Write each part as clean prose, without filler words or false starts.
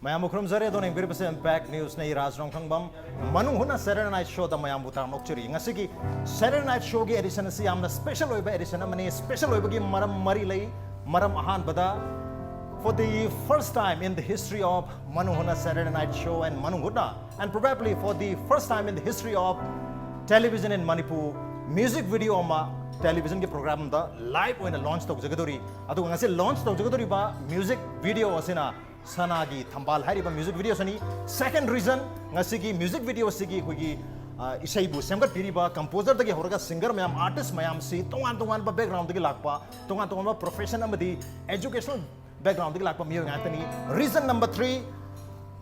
Mayam Mukrumzare don Ingrid Impact News nei Rajrong Kangbam Manu Huna Saturday Night Show the Mayam Butam Nokchuri Ngasigi Saturday Night Show gi edition si amna special oiba edition amani special oiba gi maram mari lei maram ahan bada for the first time in the history of Manu Huna Saturday Night Show and Manu Huna and probably for the first time in the history of television in Manipur music video ma television ke program da live oina launch tok jagadori adu ngase launch tok jagadori ba music video asina Sanagi Thambal Hariba music video sani. Second reason ngasigi music video sigi hugi isaibu semgat piriba composer dagi horga singer mayam artist mayam si tongan ba background dagi lakpa tongan ba profession amadi educational background dagi lakpa miyo ngatani. Reason number 3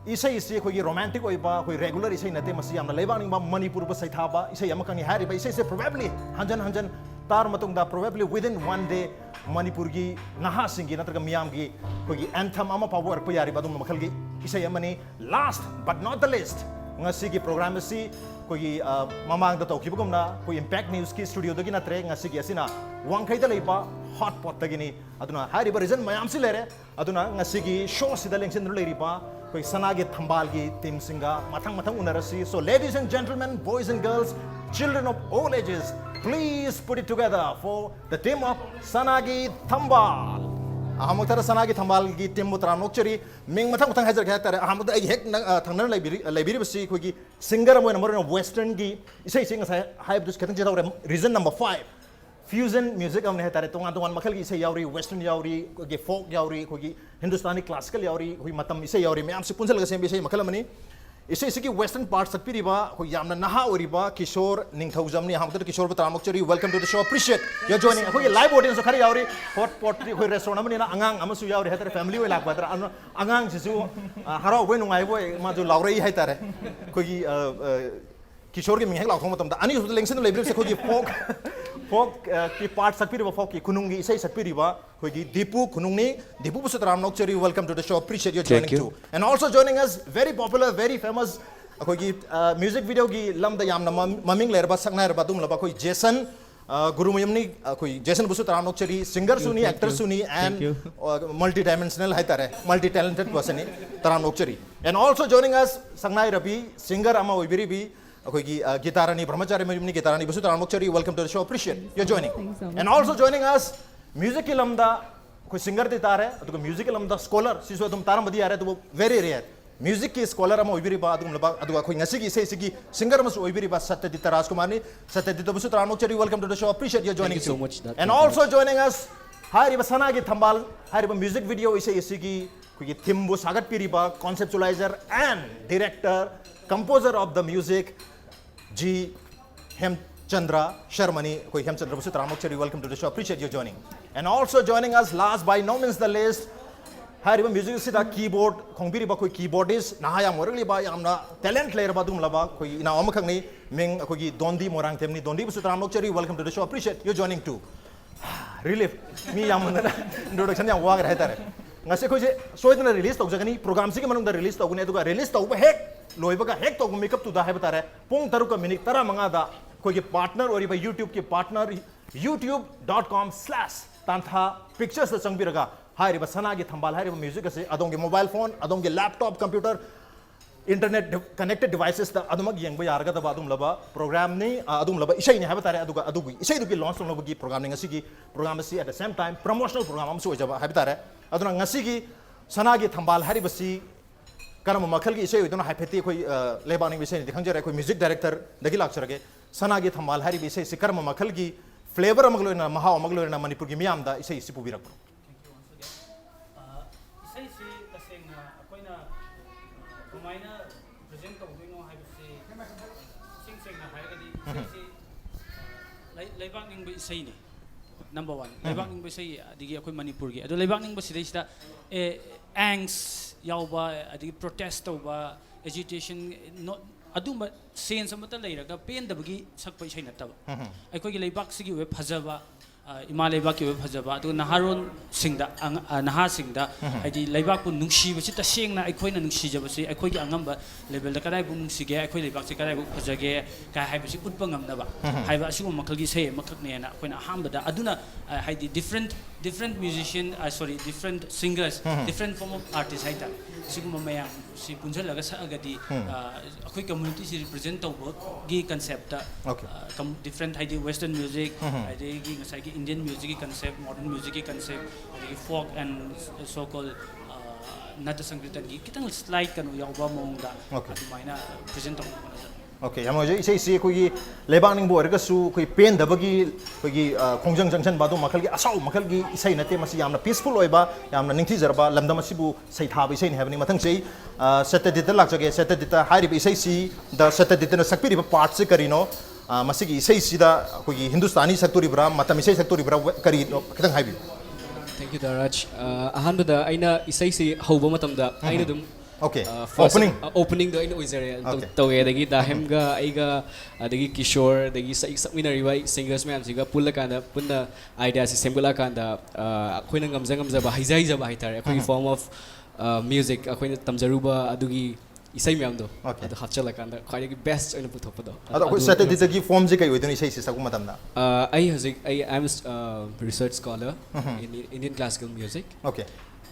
isai isi hugi romantic oiba hui regular isai nate masi amna lebaning ba Manipur ba saithaba isai amakani hariba isai se probably hanjan tar matungda probably within one day Manipur gi naha singi natraga miyam gi kogi anthem ama power pa yari badum makhal gi isai amani. Last but not the least ngasi gi program si kogi mamang da tawki bugum na koi impact news ki studio dagi natre ngasi gi asina wangkai da leipa hot pot dagi ni aduna hari ba reason mayam si lere aduna ngasi gi show si da lengsin leri pa koi sanagi thambal gi team singa mathang unarasi. So ladies and gentlemen, boys and girls, children of all ages, please put it together for the team of Sanagi Thambal. Ahamutara Sanagi Thambal gi team mutra nokchari ming matang hajar kaya tare ahamut ai hek thangnan library basi kogi singer mo number western gi isai sing sai hype dus katang jeta reason number 5 fusion music amne tare tongan makal gi isai yauri western yauri kogi folk yauri kogi hindustani classical yauri kogi matam isai yauri me am se punjal ga sem isai makal amani इसे इसी की western part सकती रिबा कोई यामना नहा ओरिबा किशोर निंगथौ जमनी हमतर किशोर बतरामक चरी welcome to the show appreciate your joining कोई लाइव ऑडियंस खरी यावरी हॉट पॉट कोई रेस्टोरेंट में ना अंगांग अमसु यावरी हेतर फैमिली वे लाग बतर अंगांग सिसु हराव वे नुंगाई बो मा जो लावरई है तारे कोई किशोर के मिंग लाखों मतम अनि सुद लेंसन लाइब्रेरी से कोई folk की पार्ट सकती रिबा folk की खुनुंगी इसे सकती रिबा कोई दीपू खुनुंगनी दीपू बसुतराम नोकचरी welcome to the show appreciate your joining to and also joining us very popular very famous कोई म्यूजिक वीडियो की लम द यामना ममिंग लेरबा सकना रबा तुम लबा कोई जेसन गुरुमयमनी कोई जेसन बसुतराम नोकचरी सिंगर सुनी एक्टर सुनी एंड मल्टी डायमेंशनल है तारे मल्टी टैलेंटेड पर्सन तराम नोकचरी एंड आल्सो जॉइनिंग अस संगनाई रबी सिंगर अमा ओइबिरी भी कोई गिटारनी ब्रह्मचारी मयुमनी गिटारनी बसुतराम नोकचरी welcome to the show appreciate your joining and also joining us music की लमदा कोई सिंगर ती तारे तो म्यूजिक की लमदा स्कॉलर सिसो तुम तारम बदी आ रहे तो वो वेरी रेयर म्यूजिक की स्कॉलर अमा ओइबिरी बा अदुम लबा अदुआ कोई ngasi gi sei sigi singer mas oibiri ba Satyajit Rajkumar ni Satyajit basutra nokchari welcome to the show appreciate your joining so much and also joining us hari ba Sanagi Thambal hari ba music video isei sigi koi theme bu sagat piri ba conceptualizer and director composer of the music G Hemchandra Sharmani koi Hemchandra basutra nokchari welcome to the show appreciate your joining and also joining us last by no means the least Hariba music sida keyboard khongbiri ba koi keyboardist nahaya morali ba yamna talent player ba dum laba koi ina amakhang ni ming koi gi Dondi Morang temni Dondi Basutra Nokchari welcome to the show appreciate you joining too relief mi yamna introduction yang wa ga tare ngase koi je soidna release tok jagani program si ke manung da release tok ne aduga release tok ba hek loiba ga hek tok makeup tu da hai batare pung taru ka minute tara manga da koi ge partner ori ba YouTube ke partner youtube.com/tantha pictures da changbiraga हारी बस सनागी थंबाल हारी music से अदोंगे mobile phone अदोंगे laptop computer internet connected devices दा अदुमग young यारगा दा अदुम लबा प्रोग्राम ने अदुम लबा इसै ने हाबा तारे अदुगा अदुगी इसै दुगी लॉन्च लबगी प्रोग्राम ने ngasi gi प्रोग्राम से at the same time promotional program हम सो जबा हाबा तारे अदुना ngasi gi सनागी थंबाल हारी बसी करम मखल की इसै उदुना हाइफेती कोई लेबानी विषय ने दिखंजरे कोई म्यूजिक डायरेक्टर दगी लाक्चरगे सनागी थंबाल हारी विषय से करम मखल की फ्लेवर अमगलोना महा अमगलोना मणिपुर की मियाम दा इसै सिपुबिरक Leibak ning bi sei ni number 1 leibak ning bi sei adigi akoi Manipur gi ado leibak ning ba sidai sida angst yauba adigi protest tauba agitation no aduma sense amata leiraga pen dabagi sakpai sei nataba akoi gi leibak sigi we phajaba ima leibak ki we phajaba ado naharon singda naha singda haidi leibak pu nungsi ba sita sengna akoi na nungsi jaba sei akoi gi angamba level da kadai bu nungsi ge akoi leibak se kadai bu phajage ka hai ba si utpa ngamna ba hai ba asigo makal gi sei makak ne na akoi na hamba da aduna haidi different musician different singers different form of artists haida सिगुम मयाम सि पुंजलगा सगदी अखोई community सि represent तौबगी concept different हाइदि western music हाइदि गी ngasai gi Indian music gi concept modern music gi concept हाइदि folk and so called nata sankirtan gi kitang slide kanu yawba mongda adumaina present tawbana Okay, yang macam isai si kui lebang ning buat kerja kui pen dah bagi kongjang jangsan batu makal ki asal makal ki isai nanti masih yang na peaceful oi ba yang na ningti zarba lamda masih bu isai thab isai ni happening matang sei seta dita lag jage seta dita hari bi isai si da seta dita na sakpi riba part se kari no masih ki isai si da kui Hindustani saktori bra matam isai saktori bra kari no kitang hai bi. Thank you Daraj. Ahan bada aina isai si hauba matam da aina dum. Okay. Opening do ino izare tawge dagi dahem ga aiga dagi Kishore dagi sakminari bai singers ma'am siga pulla kanda punna idea si sembula kanda akoina ngamza ba haizai ba hitar akoi form of music akoina tamjaruba adugi isai ma'am do adu hapchala kanda khwaidagi best oina puthokpa do ado akoi sate dagi form je kai oidoni isai si sagu matam na I am a research scholar in Indian classical music. Okay.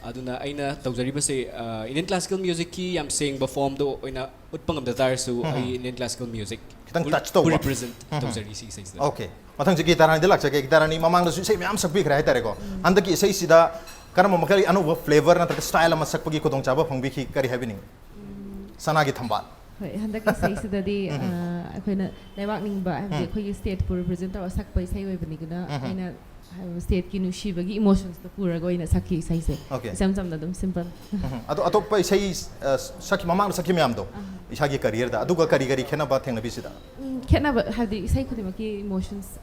Aduna aina tawjari base Indian classical music ki am saying perform do oina utpangam datar su Indian classical music kitang touch to represent tawjari si sai. Okay, matang si gitaran dilak sa gitaran ni mamang nasu say mayam sakbi kray tare ko anda ki say sida karena makali ano flavor na style ama sakpagi ko dong chaba phangbi ki kari happening sana gi thambal handa ki say sida di akoina lebak ning ba habdi khoi state pour represent aw sakpai sai oi bani guna aina state ki nushibagi emotions to pura goina sakhi sai se sam dum simple ato pa sai sakhi mamang sakhi mayam do isagi career da aduga kari khena ba thengna bisida khena ba hadi sai khudi maki emotions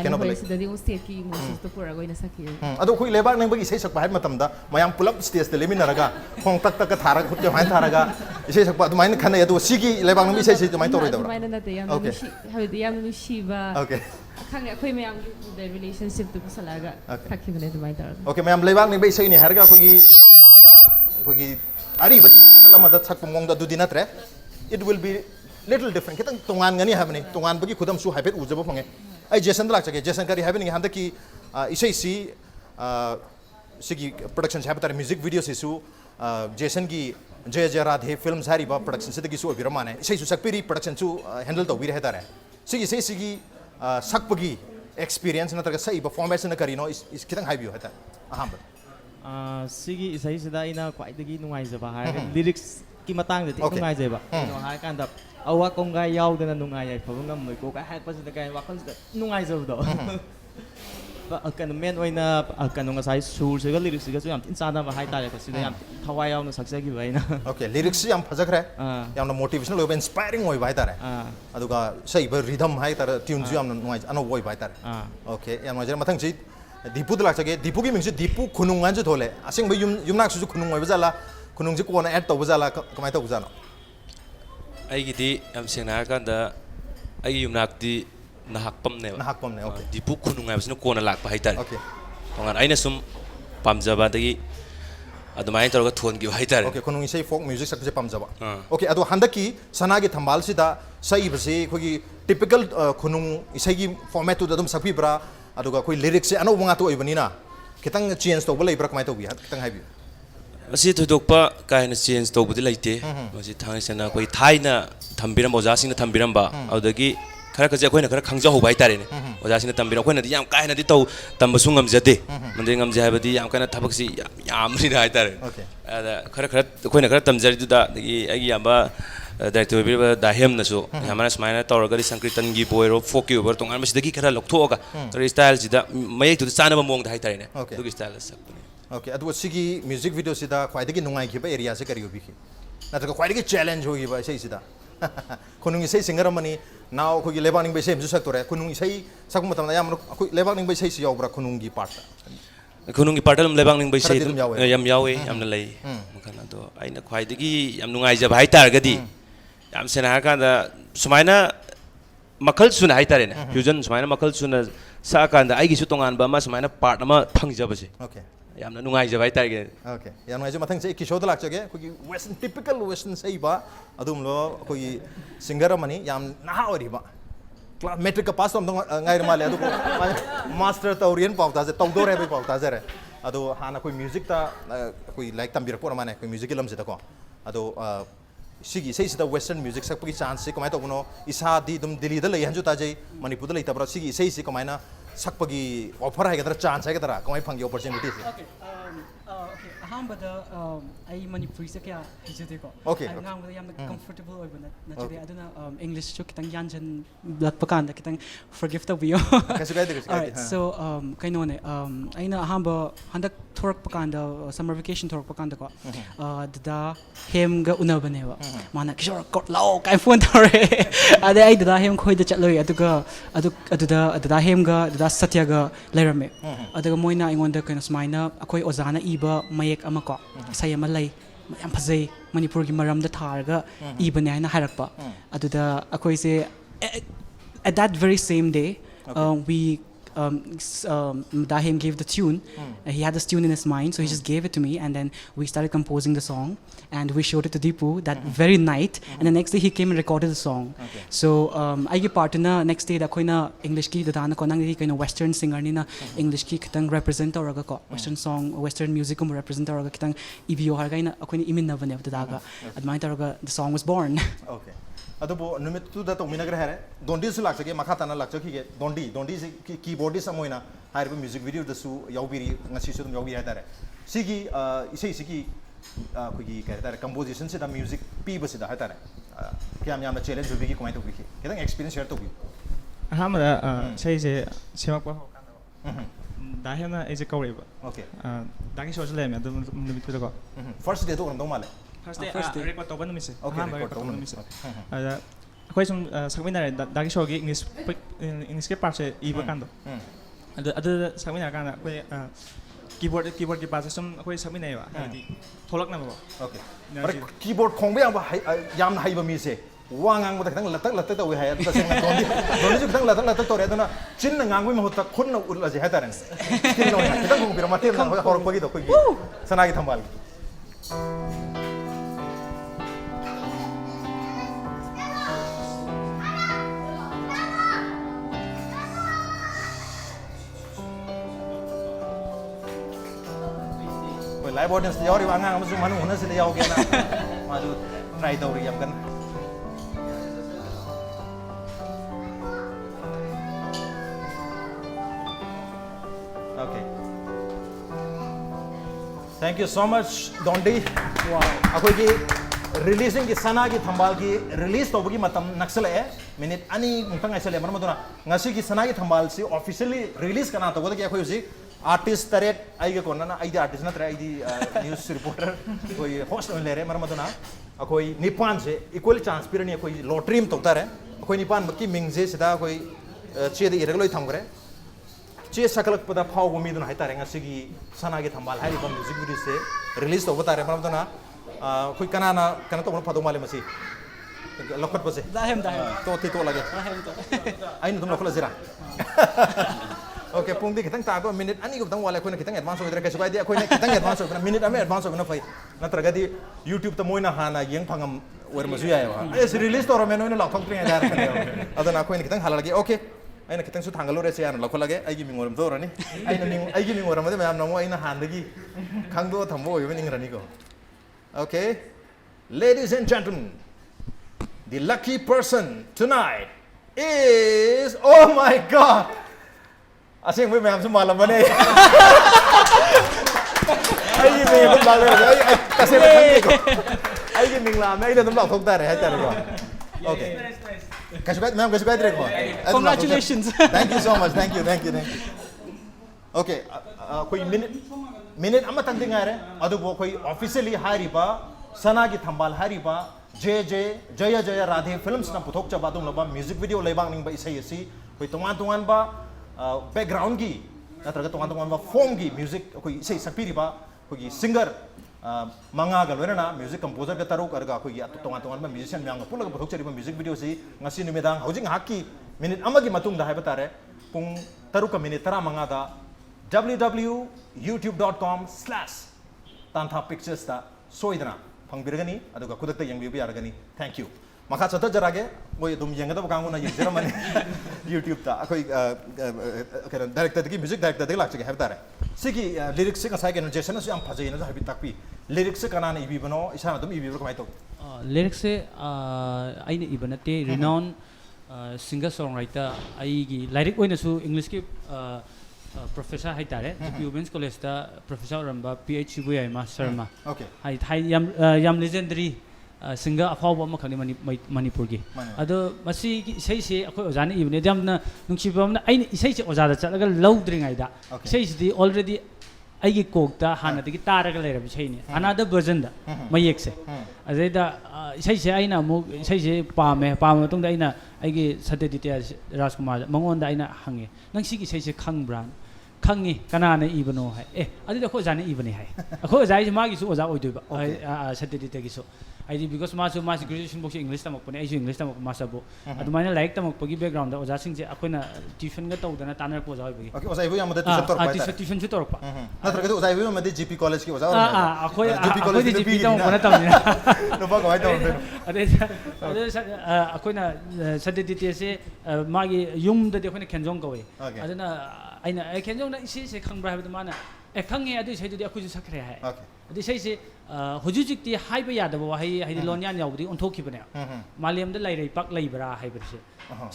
khena ba sida di state ki emotions to pura goina sakhi ado khoi lebak nang bagi sai sakpa hai matam da mayam pulap stage de lemin naraga khong tak ka thara khut ke hain tharaga isai sakpa adumain khana ado sigi lebak nang bi sai dumai torai da adumain na te yam nushi hadi yam nushiba okay khang khoi mayam the relationship to salaga sakhi bane dumai tar okay mayam lebak nang bai sai ni harga khoi amada khoi ari bati channel amada sakpa mong da dudina tre it will be little different kitang tongan ngani habni tongan bagi khudam su habet ujaba phange ai jason lak chage jason kari happening handa ki isai si sigi production habitar music video se su jason ki jay jay radhe film sari ba production se gi su biramane isai su sakpiri production su handle to wir hetare sigi sakpagi experience na targa sai ba format na kari no is kitang high view heta aham sigi isai sida ina kwai dagi nungai jaba ha lyrics ki matang de nungai jaba no ha kan da awa kongai yaw de na nungai ai phawang ngam moi ko ka ha pa sida kai wakon sida nungai jaba do ba kan men oina kan nga sai sur se ga lyrics ga yam insana ba hai ta ka sida yam thawai yaw na saksa gi baina okay lyrics yam phajak re yam na motivational oi inspiring oi bai tare aduga sai ba rhythm hai tar tune ju yam na nungai ano oi bai tare okay yam ma jera mathang chi dipu de lak chage dipu gi mingsi dipu khunung an ju thole asing ba yum nak su khunung oi ba jala khunung ji ko na add to ba jala kamai to ba jala ai gi di am sena kan da ai yum nak di nahak pam ne okay dipu khunung ai basna ko na lak ba hai tar okay tongan aina sum pamjaba dagi adumai tor ga thon gi hai tar okay khunung isai folk music sak je pamjaba okay adu handaki sana gi thambal sida sai base khogi typical khunung isai gi format tu dum sakpi bra aduga koi lyrics se ano wanga to oibani na kitang change to bolai bra kamai to bi kitang hai bi asi thudokpa kaina change to budi laite masi thang sena koi thaina thambiram oja sing na thambiram ba adagi khara kaje akoina khara khangja ho bai tare ne oja sing na tambiram akoina di yam kaina di to tambasung ngam jade mande ngam jai badi yam kaina thabak si yam ri na tare okay ada khara akoina khara tamjari du da dagi agi yamba director bi da hem na so yamana smaina tawra gari sankirtan gi boy ro folk gi over tongan mas dagi khara lokto ga tori style ji da mayek tu chana ba mong da hai tare ne dugi style sak okay adu sigi music video sida khwai dagi nungai gi ba area se kari obi ki na ta khwai dagi challenge hogi ba sei sida khunung isai singer mani now khoi lebaning be sem ju sak tore khunung isai sak matam na yam khoi lebaning be sei si yaw bra khunung gi part khunung gi part lam lebang ning bai sei yam yawe yam na lei makana do aina khwai dagi yam nungai ja bai tar gadi yam sena ka da sumaina makhal suna hai tare ne fusion sumaina makhal suna sa ka da ai gi su tongan ba ma sumaina part ma phang ja ba se okay yamna nungai ja bai tar ge okay yam ngai ju mathang sei kishore lak chage khoi western typical western sei ba adum lo khoi singer mani yam na ori ba class metric ka pass tom ngai male adu master taurian pauta je tawdore bai pauta je re अदो हाना कोई music ता कोई like तंबिर पोर माने कोई music lump से को अदो सिगी सही सिदा वेस्टर्न म्यूजिक सक पगी चांस से कमाय तो बनो इसा दी दुम दिल्ली द लई हंजु ताजे मणिपुर द लई तबरा सिगी सही से कमायना सक पगी ऑफर है गदरा चांस है गदरा कमाय फंगी अपॉर्चुनिटी से Okay. अहमद आई मणिपुरी से क्या हिजदेको Okay, okay. ngang yam comfortable oiba na aduna English chu kitang yanjan latpa kanda kitang forgive the bio कैसे कहते कैसे Alright, कहते so kaino ne aina ahamba handak thorak pakanda summer vacation thorak pakanda ko da hem ga unabane ba mana kishor kot lao kai phone thore ade ai da hem khoi da chatloi aduga aduda hem ga da satya ga lerame aduga moina ingonda kaina smaina akoi ozana iba mayek ama ko sai ama lai yam phajai manipur gi maram da tharga ibane haina harakpa aduda akoi se at that very same day we Dahim gave the tune. He had this tune in his mind, so he just gave it to me, and then we started composing the song, and we showed it to Deepu that very night. And the next day he came and recorded the song. So I give part na next day da koi na English ki da na ko nang ki na Western singer ni na English ki kitang represent oraga ko Western song, Western music ko represent oraga kitang ibio har ga na akoi ni imin na bane da ga admire oraga the song was born. Okay. Adobo नुमित तु दा तो मिनग्र है दोंडी सु लाग सके मखा तना लाग सके दोंडी से कीबोर्डिस्ट अमोइना हाइरबो म्यूजिक वीडियो दसु यावबिरी ngasi su dum yawi haitare sigi isei sigi खुगी कहता है कंपोजिशन से दा म्यूजिक पी बस दा हाइतरे क्या हम याम चैलेंज होबी की कमाई तो बिखि केदं एक्सपीरियंस शेयर तो बि अहमदा सही से सेमक पा होकान दाहेना एजे कौरेबा ओके दागी सोच लेम अदम नुमित तो को फर्स्ट डे तो गम दो माले first day record to ban mi se Okay, record record to to ban mi se ban. ada khoi sum sakmina dagi show gi english ke part se iba kando ada sakmina kana khoi keyboard ki part se sum khoi sakmina ba hadi tholak na ba okay पर keyboard खोंबे याम हाइबा मी से वा ngang बता खतंग लतक तो वे है तसेंग दोंडी जो खतंग लतक तो रे दना चिन ngang वे महत खुन न उरला जे हाइतारन स्किल नो खतंग को बिर मते ना हर पगी तो कोई सनागी थंबाल लाइव ऑडियंस यावरी वांगा अमसु मनु हुन से यावगे ना माजु ट्राई तौरी यम कन okay thank you so much दोंडी अखोई की रिलीजिंग की सना की थंबाल की रिलीज तौबगी मतम नक्सल है मिनट अनि मुंतंग आइसले मन मदुना ngasi की सना की थंबाल से ऑफिशियली रिलीज करना तो कि अखोई उसी आर्टिस्ट तरेट आइगे कोना ना आइदी आर्टिस्ट नत्र आइदी न्यूज़ रिपोर्टर कोई होस्ट में ले रहे मरम मदुना अखोई निपान से इक्वली चांस पिरनी अखोई लॉटरी में तोता रहे अखोई निपान बकी मिंगजे सिदा अखोई चे दे इरगलोई थंगरे चे सकलक पदा फाव गुमी दुना हाइता रेंगा सिगी सना के थंबाल हाई बम म्यूजिक वीडियो से रिलीज तो बता रहे मरम मदुना कोई कना तो बनो फदो माले मसी लखत बसे Dahim तो ती तो लगे आई न तुम लखला जरा ओके पुंग दी खतंग ताको मिनिट अनि गुतंग वाले कोई खतंग एडवांस होइदरा कैसे बाय दी कोई खतंग एडवांस होइना मिनिट अमे एडवांस होइना फै नत्रगदी YouTube त मोइना हाना यंग फंगम वर मजु यायवा एस रिलीज तो रमेनो न लखक ट्रिंग यार अदना कोई खतंग हालगे ओके आइना खतंग सु थांगलो रे से यार लखलगे आइगी मिंगोरम तो रनी आइगी मिंगोरम मदे मैम नमो आइना हानदगी खंगदो थंबो होइबे निंग रनी को okay ladies and gentlemen the lucky person tonight is oh my god असेंग में मैम से मालूम बने आई ये मैं तुम बात कर आई कैसे बताएंगे को आई ये मिंगला मैं इधर तुम लोग थोकता रहे हैं तेरे को ओके कैसे बात मैम कैसे बात रहे को Congratulations. Thank you so much thank you okay कोई मिनट अम्मा तक दिंगा रहे अदु वो कोई ऑफिशियली हारीबा सना की थंबाल हारीबा जय राधे फिल्म्स ना पुथोक चबा दुम लबा म्यूजिक वीडियो लेबांग निंग बा इसै यसि कोई तोंगान बा बैकग्राउंड की नत्रगा तोंगान फॉर्म की म्यूजिक कोई इसे सकपीरिबा कोई सिंगर मंगा गलोरना म्यूजिक कंपोजर का तरुक अर्गा कोई तोंगान musician म्यांग पुलग बथोक चरिबा music video C ngasi numidag hojing hakki minute amagi matungda haiba tare pung taruka minute tara manga da www.youtube.com/tantha pictures ta soidana fangbirgani aduga kudakta yangbibi yaragani thank you maka chata jarage moi dum yangada bakanguna yengera mane YouTube ta akoi director ki music director de lak chege haiba tare सिगी lyrics से कसाई के Jason से हम फजे ना हबी तक भी lyrics से कना ने इबी बनो इसा तुम इबी कमाई तो लिरिक्स से आइन इबनते रिनाउन सिंगर सॉन्ग राइटर आईगी लाइरिक ओइनसु इंग्लिश की प्रोफेसर है तारे जीपी वुमेन्स कॉलेज दा प्रोफेसर रंबा पीएचडी बुया मा शर्मा ओके हाई हाई याम लेजेंडरी सिंगर अफाव अमा खनि मणिपुर की अदो मसी की इसै से अखोय ओजाने इबने यामना नुंसिबमना आइन इसै से ओजादा चलगा लौद्रिङाइदा इसै सिदि ऑलरेडी आइगी कोकता हानादगी तारगा लेरब छैनि अनादर वर्जन दा मयेक से अदैदा इसै से आइना मु इसै से पामे मतुंदा आइना आइगी सत्यदित्य राजकुमार मंगोंदा आइना हंगे नंग सिगी इसै से खंगब्रान खंगी कनाने इबनो है अदि अखो जाने इबने है अखो जाय मागिसु ओजा ओइदोबा सत्यदित्य गिसु आइदि बिकॉज मासु मास ग्रेजुएशन बोक्स इंग्लिश तमकपने आइसु इंग्लिश तमक मासबो अदुमाइना लाइक तमकपगी बैकग्राउंड दा ओजा सिंजे अखोइना ट्यूशन गा तौदना तानर को ओजा होइबगी ओके ओजा इबु यामदा ट्यूशन तोरपा ट्यूशन से तोरपा नत्र के ओजा इबु यामदा जीपी कॉलेज की ओजा अखोइ अखोइ जीपी तमकपना तमनिना नुबा गवाइ तमबे अदे अखोइना सत्यदित्य से मागी युम ददि अखोइना खेंजोंग कवे अदना आइना खेंजोंना इसे से खंब्रा हाबद माना खंगे अदु सैदुदि अखोइ सखरे है अदि सैसे हुजुजिक्ति हाइबा यादब वाहै हाइदि लोन्यान यावदि ओंथोखिबने मालेमदा लाइरै पाक लैबरा हाइबरसे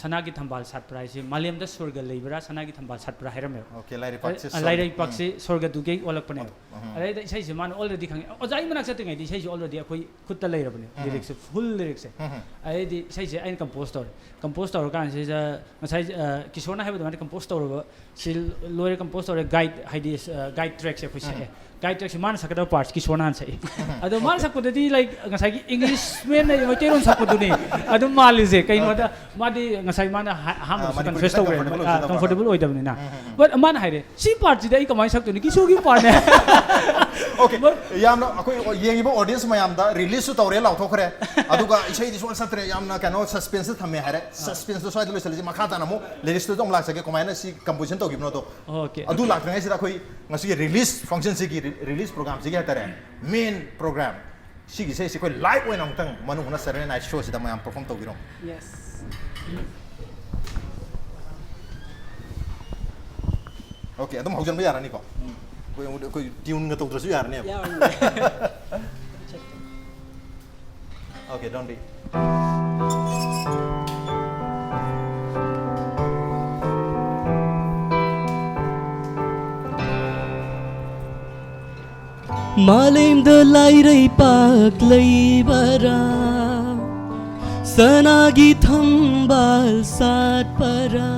सनागी थंबाल सातप्रा से मालेमदा स्वर्ग लैबरा सनागी थंबाल सातप्रा हाइरमे ओके लाइरै पाक से स्वर्ग दुगे ओलकपने अदैदा इसैसे मान ऑलरेडी खंगे ओजाइ मनाक सतिङै दि इसैसे ऑलरेडी अखोइ खुत्ता लैरबने लिरिक्स फुल लिरिक्स अदैदि इसैसे आइन कंपोज तौर कान से ngасai किशोरना हाइबद माने कंपोज तौर सिल लोरे कंपोज तौर गाइड हाइदि गाइड ट्रैक से खुसे गाइड ट्रैक से मान सकदा पार्ट्स किशोरना से अदो मान सकपदि लाइक ngасai की इंग्लिश में नै मतेरोन सकपदुनी अदो मालिजे कइनोदा मादि ngасai मान हाम कन्फेस तौरे कंफर्टेबल ओइदबनि ना बट मान हाइरे सी पार्ट जिदा इ कमाइ सकतुनी किशोरगी पार्ट ने ओके यामना अखोइ येंगिबो ऑडियंस मयामदा रिलीज तौरे लाउथोखरे अदुगा इसै दि सोल सत्रे यामना कनो सस्पेंस थमे हारे सस्पेंस तो साइड लोसलि मखा तानमु लिरिक्स तो लाक सके कमायना सी कंपोजिशन तो गिबनो तो ओके अदु लाक्तङै सिदा खोइ ngasi रिलीज फंक्शन सिगी रिलीज प्रोग्राम सिगी हतरे मेन प्रोग्राम सिगी से कोइ लाइव ओइन अंगतंग मनु हुना सैटरडे नाइट शो सिदा मयाम परफॉर्म तो गिरो यस ओके अदम हौजन बे यारानी को कोइ ट्यून ग तौद्रसु यारने ओके डोंट बी मालेम द लाइरै पाक लैबरा सनागी थम्बाल सात परा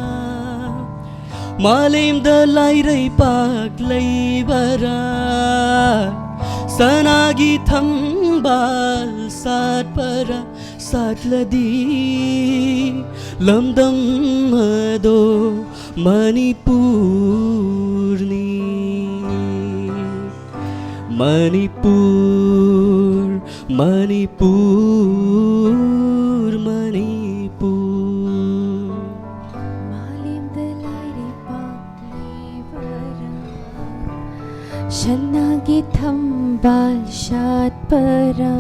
मालेम द लाइरै पाक लैबरा सनागी थम्बाल सात परा सातलदी लमदम मदो मणिपुरनी मणिपुर मणिपुर मणिपुर मालिम दलाइरे पाक्लेवरा शन्नागी थम्बाल शातपरा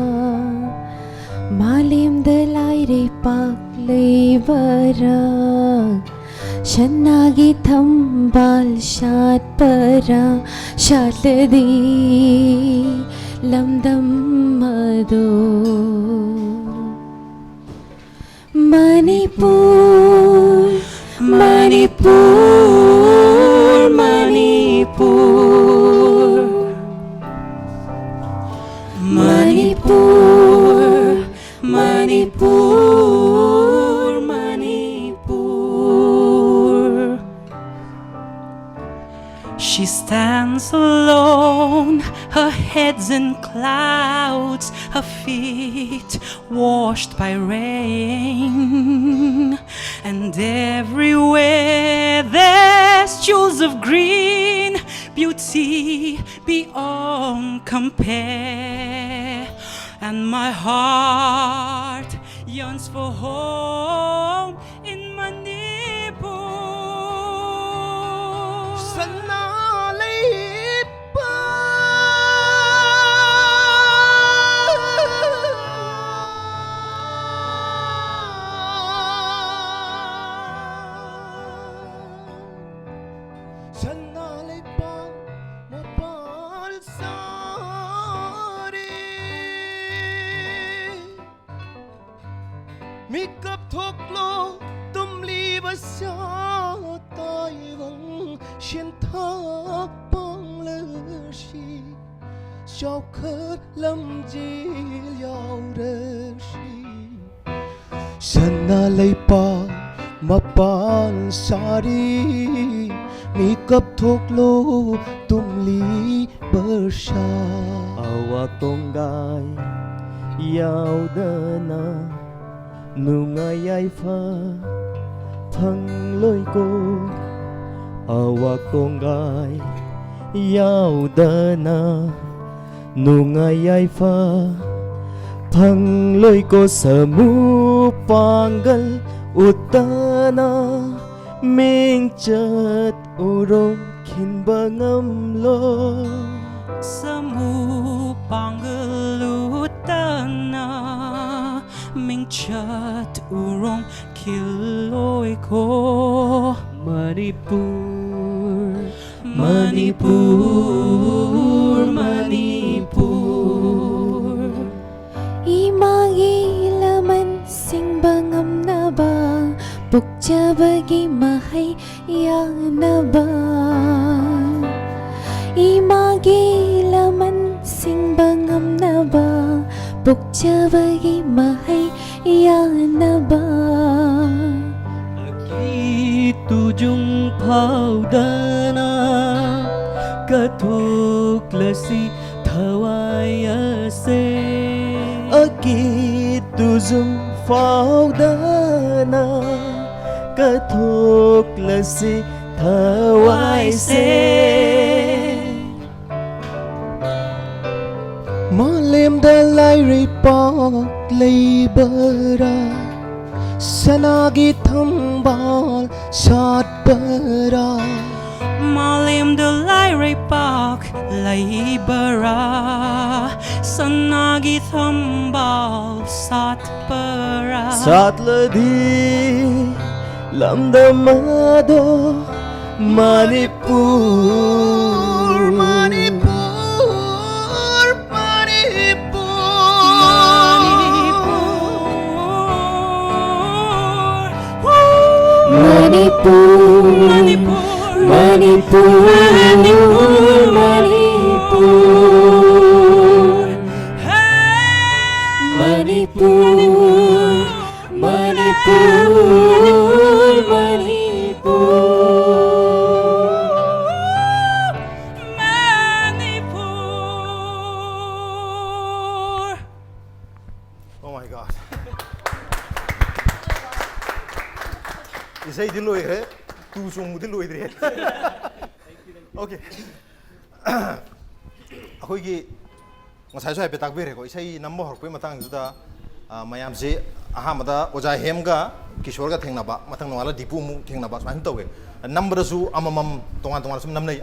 मालिम दलाइरे पाक्लेवरा शन्नागी थम्बाल शातपरा शातलदी लमदम मदो Manipur Manipur Manipur Manipur Manipur Manipur She stands alone, her head's in clouds, her feet washed by rain. And everywhere there's jewels of green, beauty beyond compare. And my heart yearns for home in Manipur. mi cấp thuốc lô tum ly bá xa tai vắng xuyên thá băng lơ xì sao khớt lâm dì liao rơ xì sana lay pa mapan sari mi cấp thuốc lô tum ly bơ xa awa tong gai yao dana nungai ai pha thăng lôi cô awa tong gai yao dana nungai ai pha thăng lôi cô sa mu pangal utana minh chợt urom khin bangam lo Samu pangalutana Minh chat urong kiloi ko Manipur Manipur Manipur Imagi laman sing bangam na ba Bukja bagi mahay yang na ba Imagi laman sing bangam na ba Bukja bagi mahay yang na ba Aki tujung phao dana Kathok lasi thawai ase Aki tujung phao dana Kathok lasi thawai se Malem dalai ripak labara Sanagi thambal sát bara Malim dalai repak laibara Sanagi thambal sat para Sát ladhi lamdamado Manipur Manipur Manipur Manipur Oh my God. Isay di loy hai, tu sung di loy di. Okay. Ako gi ngasai so epetak bere ko isay number hor ko matang juda mayam se ahamada oja hem ga kishor ga thengna ba matang wala dipu mu thengna ba sman tawge number su amamam tongan tongan sum namnai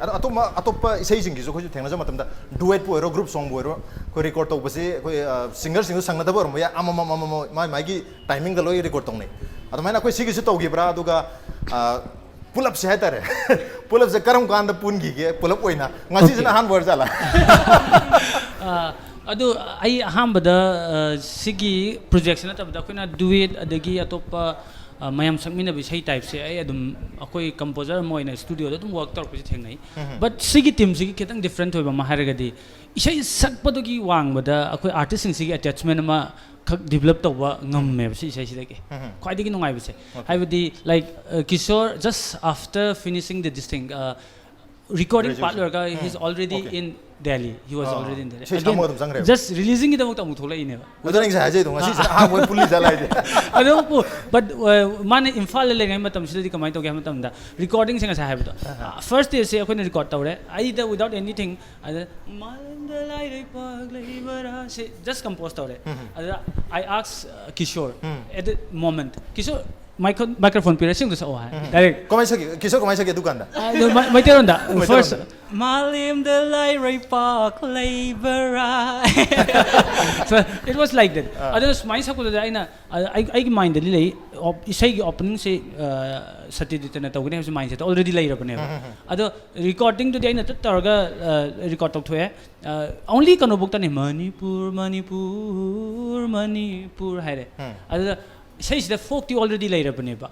atop isay sing gi so ko thengna ja matam da duet po ro group song bo ro ko record to base ko singer sing sang na da bor mo ya amamam mai gi timing da loi record tong nei adamai ko sigi su tawgi bra aduga pull up se haitare pull up se karam kan da pun gi ge pull up oina ngasi jana han bor jala adu ai ahambada sigi projection atabda koina duet adagi atopa mayam sakmina bisai type se ai adum akoi composer moina studio da dum work tor ko thengnai but sigi team sigi ketang different hoiba ma haragadi isai sakpadogi wangbada akoi artist sing sigi attachment ma khak develop tawba ngamme bisi isai sidagi khwaidagi nungai bise haibadi like Kishore just after finishing the this thing recording part lorga he's already in Delhi. He was already in Delhi. Again, just releasing it about amu thola ine ba. Udaring sa haje dunga si ah boy police jalai de. Ado po but man Imphal le ngai matam sidadi kamai to ge matam da recording singa sa haibdo. First day se akoi record tawre either without anything mandalai paglai bara se just compose tawre. I asked Kishore at the moment Kishore microphone pira sing to sa oha direct komai sagi Kishore komai sagi dukan da mai teronda first Malim dalai repak labara so it was like that others my sakko da aina I mind li lei isai gi opening se satyadita na tawne has mindset already lai ra bane ado recording to aina targa record tok thoe only kano bukta ne Manipur haire ado ꯏꯁꯩꯁꯤꯗ ꯐꯣꯛꯇꯤ already ꯂꯩꯔꯕꯅꯦꯕ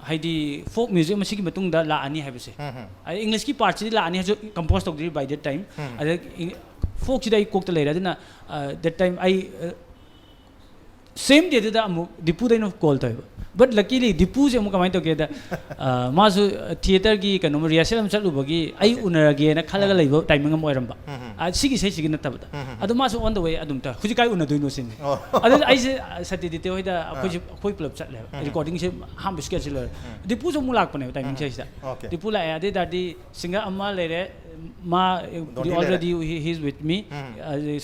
ꯍꯥꯏꯗꯤ folk music ꯃꯁꯤꯒꯤ ꯃꯇꯨꯡꯗ ꯂꯥꯛꯑꯅꯤ ꯍꯥꯏꯕꯁꯦ ꯏꯪꯂꯤꯁꯀꯤ ꯄꯥꯔꯠꯁꯤꯗꯤ ꯂꯥꯛꯑꯅꯤ ꯍꯥꯏꯁꯨ ꯀꯝꯄꯣꯖ ꯇꯧꯗ꯭ꯔꯤ ꯕꯥꯏ ꯗꯦꯠ ꯇꯥꯏꯝ ꯑꯗ ꯐꯣꯛꯁꯤꯗ ꯑꯩ ꯀꯣꯛꯇ ꯂꯩꯔꯦ ꯑꯗꯨꯅ ꯗꯦꯠ ꯇꯥꯏꯝ ꯑꯩ सेम डेट अमुक दीपूदन कॉल तब बट लकीली दीपूसे अमुक कमाई तौगेदा मासु थिएटर की कनो रिहर्सल अम चलुबगी आई उनरगेना खलगा लेबो टाइमिंग अम ओइरंबा सिगी से सिगी नतबदा अदु मासु ऑन द वे अदुम ता हुजि काय उनदुइनो सिन अदु आई से सत्यदिते होइदा अखोइ पुलब चले रिकॉर्डिंग से हम स्केड्यूल दीपू जो मुलाक पने टाइमिंग से दीपू ला अदे दादी सिंगर अमा लेरे मा already he is with me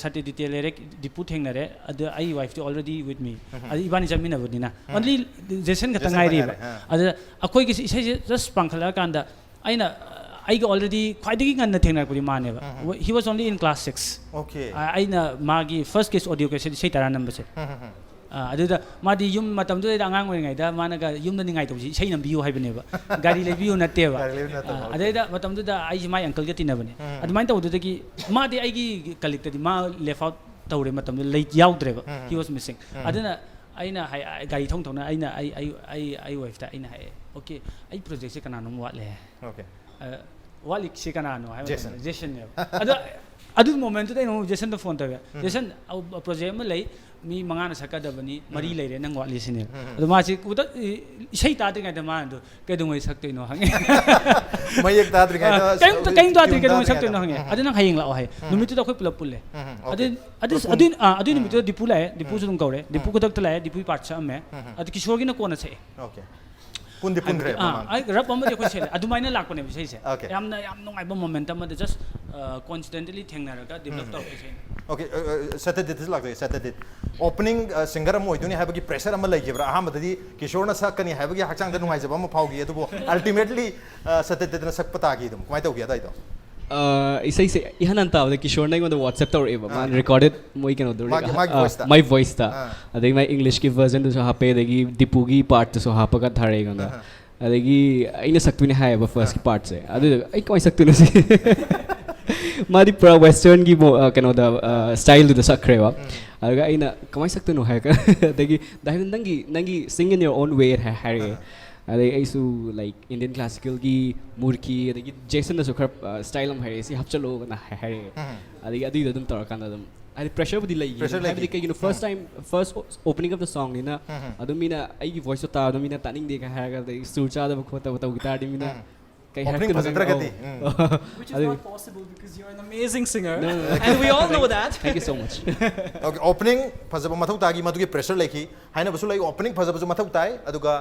सत्यदिते लेरे दीपू थेंगनरे अदु आई वाइफ तो already with me अदु इबानी जमिनबनिना only जेसन खतंग आइरिबा अदु अखोइ की इसे जस्ट पंखला कांदा आइना आइगा ऑलरेडी ख्वाइदगी गन्ना थेंगनारपदि मानेबा he was only in class 6 okay आइना मागी first case audio के से तारा नंबर से अदुदा मादी युम मतम दु आंगांग ओइङाइदा मानगा युमदा निङाइ तौसि सै नम्बियु हाइबनेबा गाडी लेबियु नतेबा अदैदा मतम दुदा आइ माइ अंकल के तिनबने अदुमाइन तौदुदगी मादी आइगी कलेक्टदि मा लेफ्ट आउट तौरे मतम लै याउद्रेबा he was missing अदुना आइना हाइ गाडी थों थोंना आइना आई वाइफ ता आइना हाइ ओके आई प्रोजेक्ट से कनानो वाटले ओके वालिक से कनानो हाइ जेसन ने अदु moment they know Jason the phone तबे जेसन प्रोजेक्ट में लै मी मंगाना सकदबनी मरी लेरे नंग वाटले सिने अदु मासी उद इsei ताद्रिङाइ द मान दु केदुङै सक्तैनो हंगे मयक ताद्रिङाइ द कहीं ताद्रि केदुङै सक्तैनो हंगे अदु नंग हायिङ लाओ हाय नुमितु द खै पुलप पुल्ले अदु नुमितु दीपू लाए दीपू जुदुङ गौरे दीपू को दक्त लाए दीपू पार्ट छ अमे अदु किशोर गिना कोना छै ओके पुंदे पुंद्रे आई रप अमदि खै छै अदुमाइना लाकने बिसै छै यामना याम नुङाइबो मोमेंट अमदि जस्ट कॉन्स्टेंटली थेंगनारगा डेभलप तौर छै ओके सत्यदित लागले सत्यदित ओपनिंग सिंगर अम ओइदुनि हाबगी प्रेशर अम लैगिब्रा अहमदि किशोरना सकनी हाबगी हक्चांग द नुङाइजबा अम फाउगी अदुबो अल्टीमेटली सत्यदितना सकपतागी दुम कमाइ तौगी अदाइदो इसै से इहन अंतावद किशोर नाइ गोंद व्हाट्सएप तौर एबा मान रिकॉर्डेड मोइ केनो दो माय वॉइस ता अदै माय इंग्लिश की वर्जन दो हापे दगी दीपू की पार्ट तो हापगा थारे गोंद अदगी आइना सक्तुनि हायबा फर्स्ट की पार्ट से अदु आई कमाइ सक्तुनि से मादी पूरा वेस्टर्न की केनो द स्टाइल दो सक्रेवा अदगा आइना कमाइ सक्तुनो हायका दगी दाहि नंगी सिंग इन योर ओन वे हारे अदे ऐसु लाइक इंडियन क्लासिकल की मुर्की अदगी जेसन दसु खर स्टाइल हम हारे सी हपचलो ना हारे अदगी अदि दम तोर कान दम अदि प्रेशर बुदि लई अदि के you know first time first opening of the song निना अदुमिना आई वॉइस तो ता अदुमिना तानिंग दे का हारगा दे सुर चा द खोता बता गिटार दिमिना कई Opening Pasandragati. Which is not possible because you're an amazing singer. And we all know that. Thank you so much. Okay, opening Pasaba Mathau Tagi Matuki pressure like he, Haina Basula opening Pasaba Mathau Tai, Aduga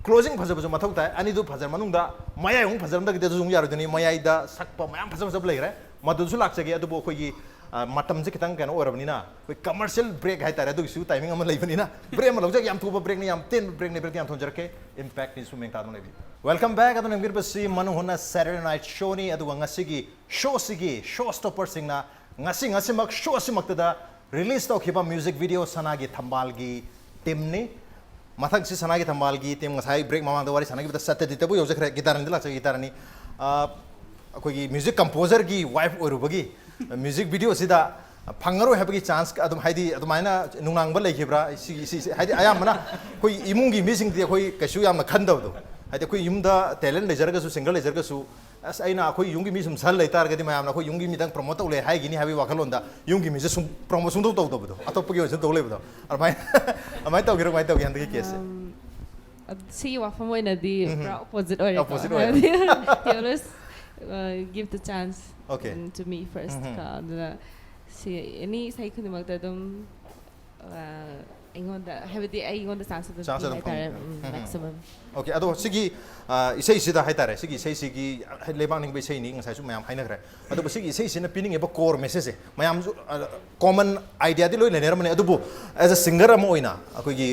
closing Pasaba Mathau Tai, Anidu Pasamanunda, Maya Pasanda Zungyardini, Maya da Sakpa, Mayam Pasaba Player, Maduzulaksagi, Aduboki. Matam sekitang kan orang ni na, commercial break hai tarik tu isu timing aman lagi ni na, break malam je yang tu break ni yang 10 break ni break yang thon jerke impact ni sumeng tadun lagi. Welcome back atau nengir pasti manu hona Saturday Night Show ni adu ngasigi showstopper sing na ngasi mak show mak tada release tau kipa music video sanagi thambalgi tim ni mathang si sanagi thambalgi tim ngasai break mamang dawari sanagi beta satte dite bu yojek gitar ni lah gitar ni कोई music composer की wife ओरुबगी music video सिदा फंगरो हैबगी chance अदम हाइदी अदमाइना नुंगांगबा लेखिब्रा हाइदी आयामना कोई इमुंगी missing दे कोई कशु यामना खंदबदो हाइदी कोई युमदा talent लेजरगसु singer लेजरगसु अस आइना कोई युंगी मिसुम सल लेतारगदि मायामना कोई युंगी मिदंग प्रमोट तौले हाइगिनी हाबी वाखलोंदा युंगी मिसे सुम प्रमोशन तो तौदबदो अतोपगी ओसे तौलेबदो अमाइ तौगिरो माइ तौगी हंदगी केस सी वाफम ओइनादि ऑपोजिट ओरे give the chance to me first. See any say kundi magta dum ingon da have the ingon da chance maximum. Okay, ado sigi isai sida hai tare sigi isai sigi lebang ning be isai ni ngasai su mayam haina kare ado sigi isai sina pinning eba core message mayam common idea di loi lener mane ado bo as a singer am oina akoi gi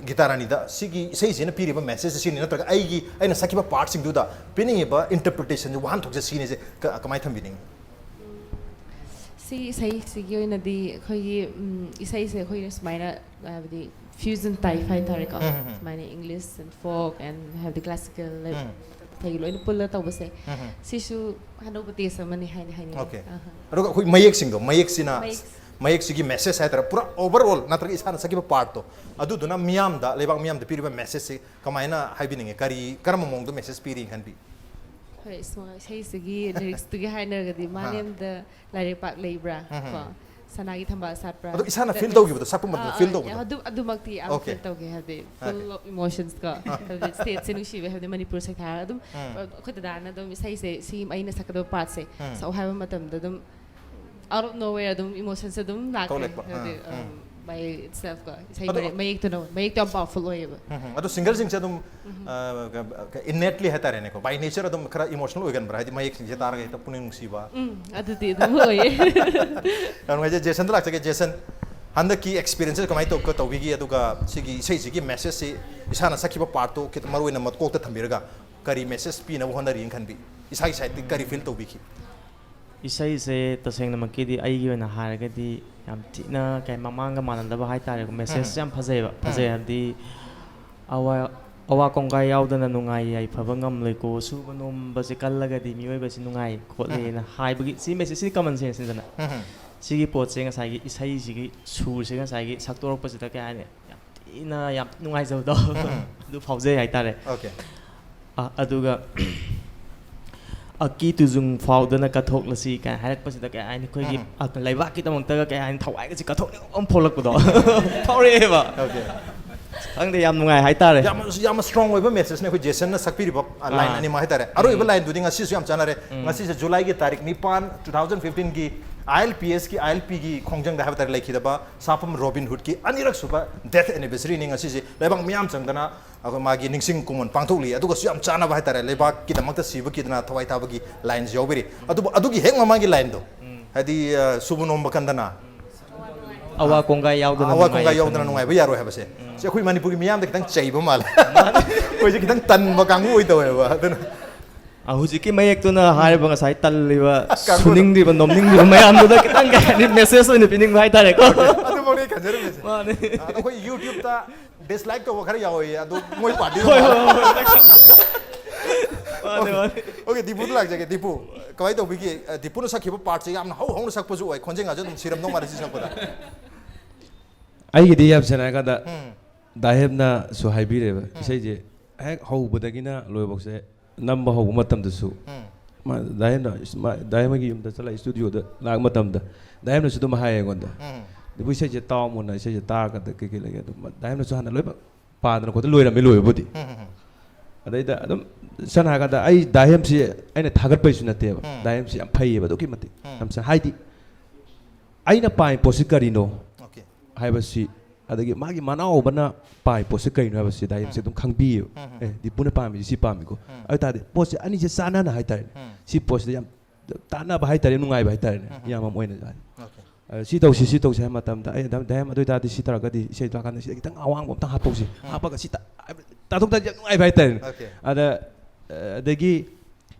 gitarani da sigi isai sina piri ba message sini na tra ai gi aina sakiba part sing du da pinning eba interpretation one thok je sini je kamai tham bining si sigi oina di khoi isai se khoi smaina have the fusion type fine tarika smaina English and folk and have the classical thai lo in pull ta base sisu hanopati samani haini okay aro khoi mayek sing do mayek sina mayek sigi message hai tara pura overall natrag isana sakiba part to adu duna miyam da lebak miyam da piriba message se kamaina haibininge kari karam mong do message piri kan bi hoi sei sigi lyrics tu gi hainer gadi malem da lyric pak leibra ko sanagi thamba satpra adu isana feel do gi do sakpu mad feel do adu makti am feel to ge habe full of emotions ka the state sinu shi have the manipur sai thar adum khota dana dum sai se sim aina sakado part se so have matam dum out of nowhere adum emotions adum nak by itself ka sai mayek to no mayek to powerful hoye ba adu single sing se adum innately heta rene ko by nature adum khara emotional hoigan bra hadi mayek sing se tar ga ta puning si ba adu ti adum hoye kan waje jason lak ke jason handa ki experiences kamai to ko tawigi aduga sigi sei sigi message se isana sakiba part to kit maru ina mat ko ta thambirga kari message pi na honda ring kan bi isai sai ti kari feel to bi ki isai se taseng na makidi ai gi na haragadi yam tina kai mamanga manandaba hai tare ko message yam phajai hadi awa kongai yaudana nungai ai phabangam leko subanom base kallagadi mioi base nungai khotle na hai bagi si message si common sense jana sigi pot se nga sai gi isai sigi sur se nga sai gi saktorok pasita ka ne yam tina yam nungai jau do du phajai hai tare okay aduga aki tuzung faudana kathok lasi ka harak pasida ka ai khoi gi laiba ki tamang ta ka ai thawai ka si kathok om pholak do thawre ba okay ang de yam nungai hai tare yam strong oiba message ne ko jason na sakpiri ba line ani ma hai tare aro iba line duding asi yam chana re ngasi se july gi tarik 9 2015 gi ILPS की ILP की खोंजंग दा हबतर लेखि दबा Sapam robin hood की अनिरक सुबा death anniversary निंग असि से लेबांग मियाम चंगदना अगो मागी निंगसिंग Koeman पांगथोकली अदुगा सुयाम चाना बा हतारे लेबाक की दमकता सिब की दना थवाई ताबगी लाइन्स योबेरी अदुगी हेंग ममागी लाइन दो हदि सुबुनोम बकंदना awa kongai yaudana nungai ba yaro habase se khoi manipur gi miyam da kitang chaiba mal koi je kitang tan ba kangu oi tawe ba aduna hujiki mayek to na hai ba ngasai talliba suning di ba nomning di mayam do da kitang ga ni message oi pining hai tare ko adu mo ni kanjare me mane adu koi youtube ta dislike to khara yaoi adu moi party okay dipu lag jage dipu kawai to bigi dipu no sakhiba part se yamna hau hau no sakpa ju oi khonjeng ajun siram no mari si sakpa da ai gi diyab sana ka da daheb na su haibi re ba sei je hek hau budagina loibok se number hau matam da su ma daheb gi yum da chala studio da lag matam da daheb na su dum hai ngon da dipu sei je taw mon na sei je ta ka da ke le ga daheb na su han loibak pa da ko da loiram me loib budi adai da adum sana ka da ai daheb si aina thagat pai su na te ba daheb si am phai ba do ki mati am sa hai di aina pai posikari no हाइबसी अदगी मागी मनाओ बना पाई पोसे कइनो हाइबसी दाइम से तुम खंगबी ए दिपुने पामी सि पामी को अ तादे पोसे अनि जे साना ना हाइ तारे सि पोसे याम ताना बाहाइ तारे नुंगाइ बाहाइ तारे याम मोइना जाय सि तौसि मतम दा ए दाइम अदुइ तादि सि तरगदि से ताकान सि कितंग आवांग बम तंग हापौसि हापगा सि ताथुक ता नुंगाइ बाहाइ तारे अदा अदगी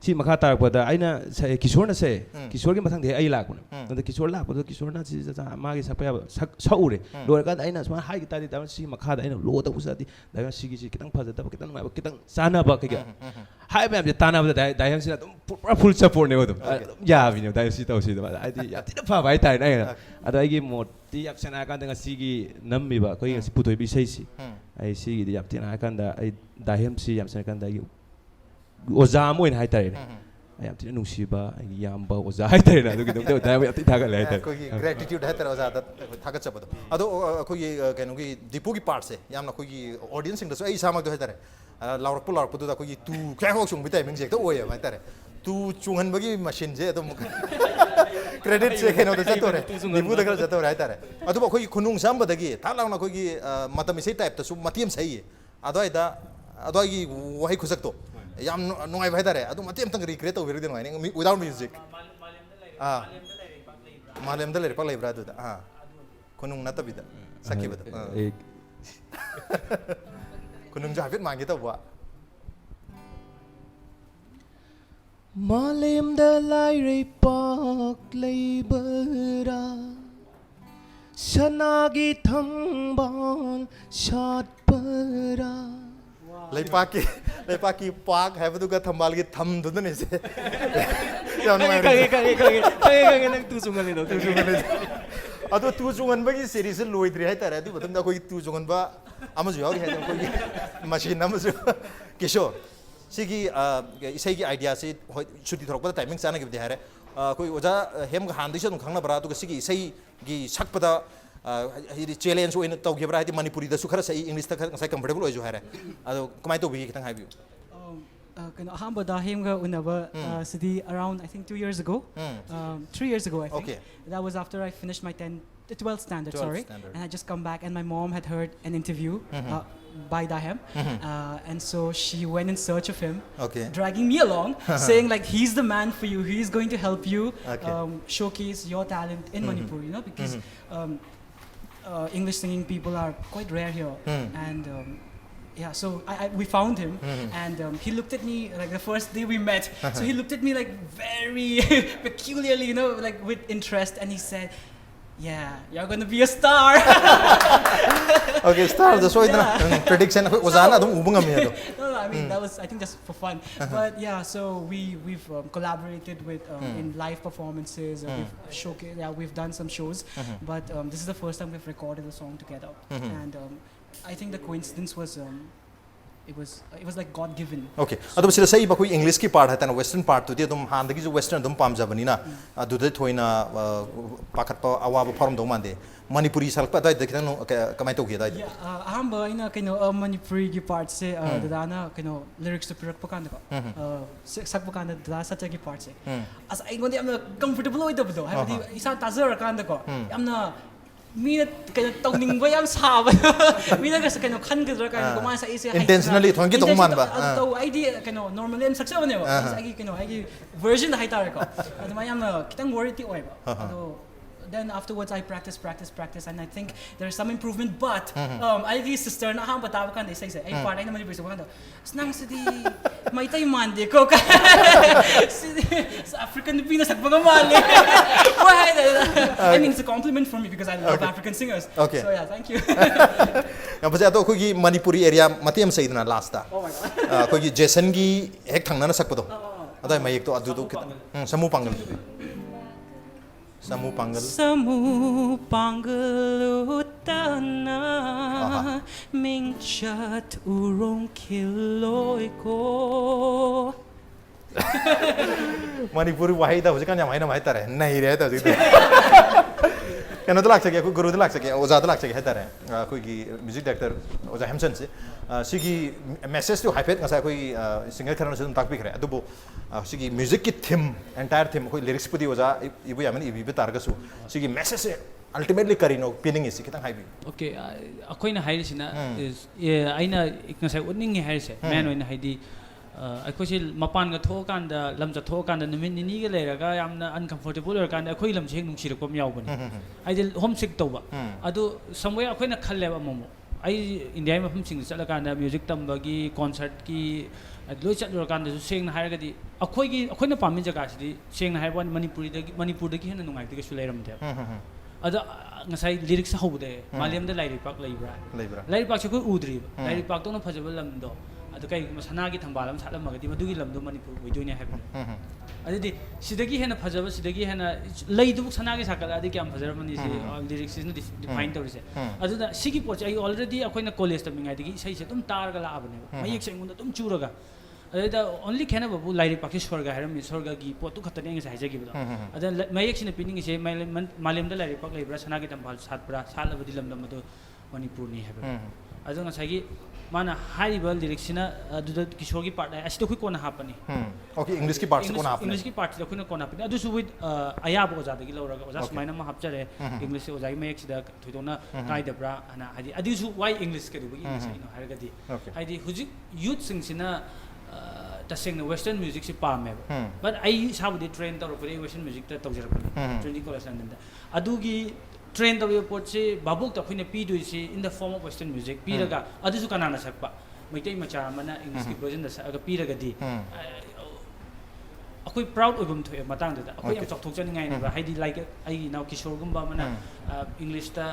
si makha tarak pada aina kishor na se kishor ki mathang de ai lak na da kishor lak pada kishor na si ma gi sapya sa ure lor ka aina sma hai ki ta di ta si makha da aina lo ta usa di da si gi kitang phaja ta kitang ma kitang sana ba ka hai ba je tana ba da yang si na full support ne do ya vi ne da si ta si da ai di ya ti da pha bai tai na ada ai gi mo ti yak sana ka da si gi nam mi ba ko gi si putoi bi sei si ai si gi di yak ti na ka da ai da hem si yam sana ka da gi oza mo in hai tare ayam ti nungsiba yam ba oza hai tare na dugi dum da ya ti thaga lai tare ko gratitude hai tare oza da thaga chapado ado ko gi kenu gi dipu gi part se yam na ko gi audience sing da so ai samak do hai tare lawrak pu da ko gi tu kya ho chung bitai ming jek to oi hai tare tu chunghan bagi machine je to credit se kenu da chatore dipu da kala chatore hai tare ado ko gi khunung sam ba da gi tha law na ko gi matam sei type ta su matiam sai ado ai da ado gi wahai khusak to yam nungai bhai tare adu mati amtang recreate to virdi ngai without music malem da le pa le bra du da kunung na ta bida sakki bada kunung ja fit mangi ta wa malem da lai re pak le bara sanagi thangban shat para Leipaki park have to get thambal get thumb to the nese. Kage nang tu sungal ni do अदो तू जुगन बगी series लोइद्री है तारे अदु बतंदा कोई तू जुगन बा अमजु यावरी है कोई मशीन अमजु किशोर सिगी इसे की आइडिया से छुट्टी थोरक टाइमिंग चाना गिबदे हारे कोई ओजा हेम का हांदी से तुम खाना बरा तो सिगी इसे की सकपदा हिदी चैलेंज ओइन तौगिबरा हिदी मणिपुरी दसु खरा सही इंग्लिश तक साइ कंफर्टेबल ओइजु हारे अदो कमाय तो B खितंग हाइबियो Ahambada hemga unaba city around I think 2 years ago, 3 years ago I think. Okay. That was after I finished my 12th standard, 12th sorry. standard. And I just come back and my mom had heard an interview by Dahem, and so she went in search of him, Okay. dragging me along, saying like he's the man for you. He's going to help you Okay. showcase your talent in Manipur, you know, because English singing people are quite rare here, and. Yeah, so we found him, and he looked at me like the first day we met. So he looked at me like very peculiarly, you know, like with interest, and he said, "Yeah, you're gonna be a star." Okay, star. The so prediction was ana dum ubungam me do. No, I mean that was I think just for fun. But yeah, so we've collaborated with in live performances. We've showcased. Yeah, we've done some shows. But this is the first time we've recorded a song together, and I think the coincidence was it was like God given. Okay. Adum sila sai ba koi English ki part hata na western part tu dia dum han dagi jo western dum pam jabani na adu de thoina pakat pa awa ba form do mande Manipuri salpa dai de kitang kamai to gi dai. Yeah, ahamba ina kino Manipuri gi part se dadana kino lyrics to pirak pa kanda ko sak pa kanda da sacha gi part se as ai ngodi amna comfortable oi dabdo habdi isa tazar kanda ko amna mina kaya tawning ba yam saba mina kasi kaya khangadra kaya kumasa isi Intentionally thongi tong man ba to ID kaya normally am saksa bane ba ai kaya ai version hai tar ko adu ma yam kitang worry ti oi ba ado then afterwards I practice and I think there's some improvement but I the sister na ham batawa kan isa isa ai part ai naman ibig sabihin snang sidi may tay mande ko African Pina sa pagmamali. I mean it's a compliment for me because I love African singers. Okay. So yeah, thank you. Ya basi ato ko gi Manipuri area matiyam sai na last ta Oh my god. ko gi Jason gi hek thang na sakpado adai mayek to adu to samu pangal Samu pangal utana mingchat urong kiloy ko. Manipuri wahida hojika nya maina mai tare nahi re ta jik kena to lag sake ko guru to lag sake oza to lag sake he tare ko gi music director oza Hamson se sigi message to hypet ngasa koi singer kharana se tak bi khare adubo sigi music ki theme entire theme koi lyrics pudi oza ibu yamen ibi be targa su sigi message se ultimately karino pinning is kitang haibi Okay, akoina haisina is aina iknasai unning haise man oina haidi akoisi mapan ga thokanda lamja thokanda numin ni ga leraga yamna uncomfortable or kanda akoi lam jeng nungsirap kom yaubani aidil homesick toba adu somewhere akoina khalle ba momo ai India ma phum sing chala kanda music tambagi concert ki loi chat lor kanda su seng na hairaga di akoina pamin jaga sidi seng na haiban manipur da ki hena nungai de su leiram de ada ngasai lyrics haude maliam da lairi pak leibra lairi pak se ko udri lairi pak to na phajabal lam do adu kai masana gi thambalam salam magadi madugi lam do manipur oidoi ne haibna adidi sidagi hena phajaba sidagi hena leidu sana gi sakala adi kyam phajara mani se lyrics is define tawri se adu da sigi poch ai already akoina college ta mingai digi sai se tum tar ga la abane mayek se ngunda tum churaga ada only khena babu lairi pak swarga haram swarga gi potu khatane ngi sai jagi bada ada mayek sine pining se malim da lairi pak leibra sana gi tambal satbra salabadi lam dam do manipur ni haibra adu ngasai gi mana hariba lyrics na adu kishore gi part ai asido khoi kona hapani okay English ki part se kona hapani English ki part da khoi kona hapani adu su with ayab oja da gi lauraga oja smaina ma hapchare English se oja gi mayek sida thoidona kai da bra ana hadi adu su why English ke du gi no haraga di hadi huji youth sing sina taseng western music si pame but ai sabudi train tar pore western music ta tawjar pani training college and adu gi train the report se babuk ta khine pi dui se in the form of western music pi raga adu su kanana sakpa maitai macha mana English ki version da sa pi raga di akoi proud ogum thoe matang da akoi am chok thok chani ngai ne ba haidi like ai now kishore gumba mana English ta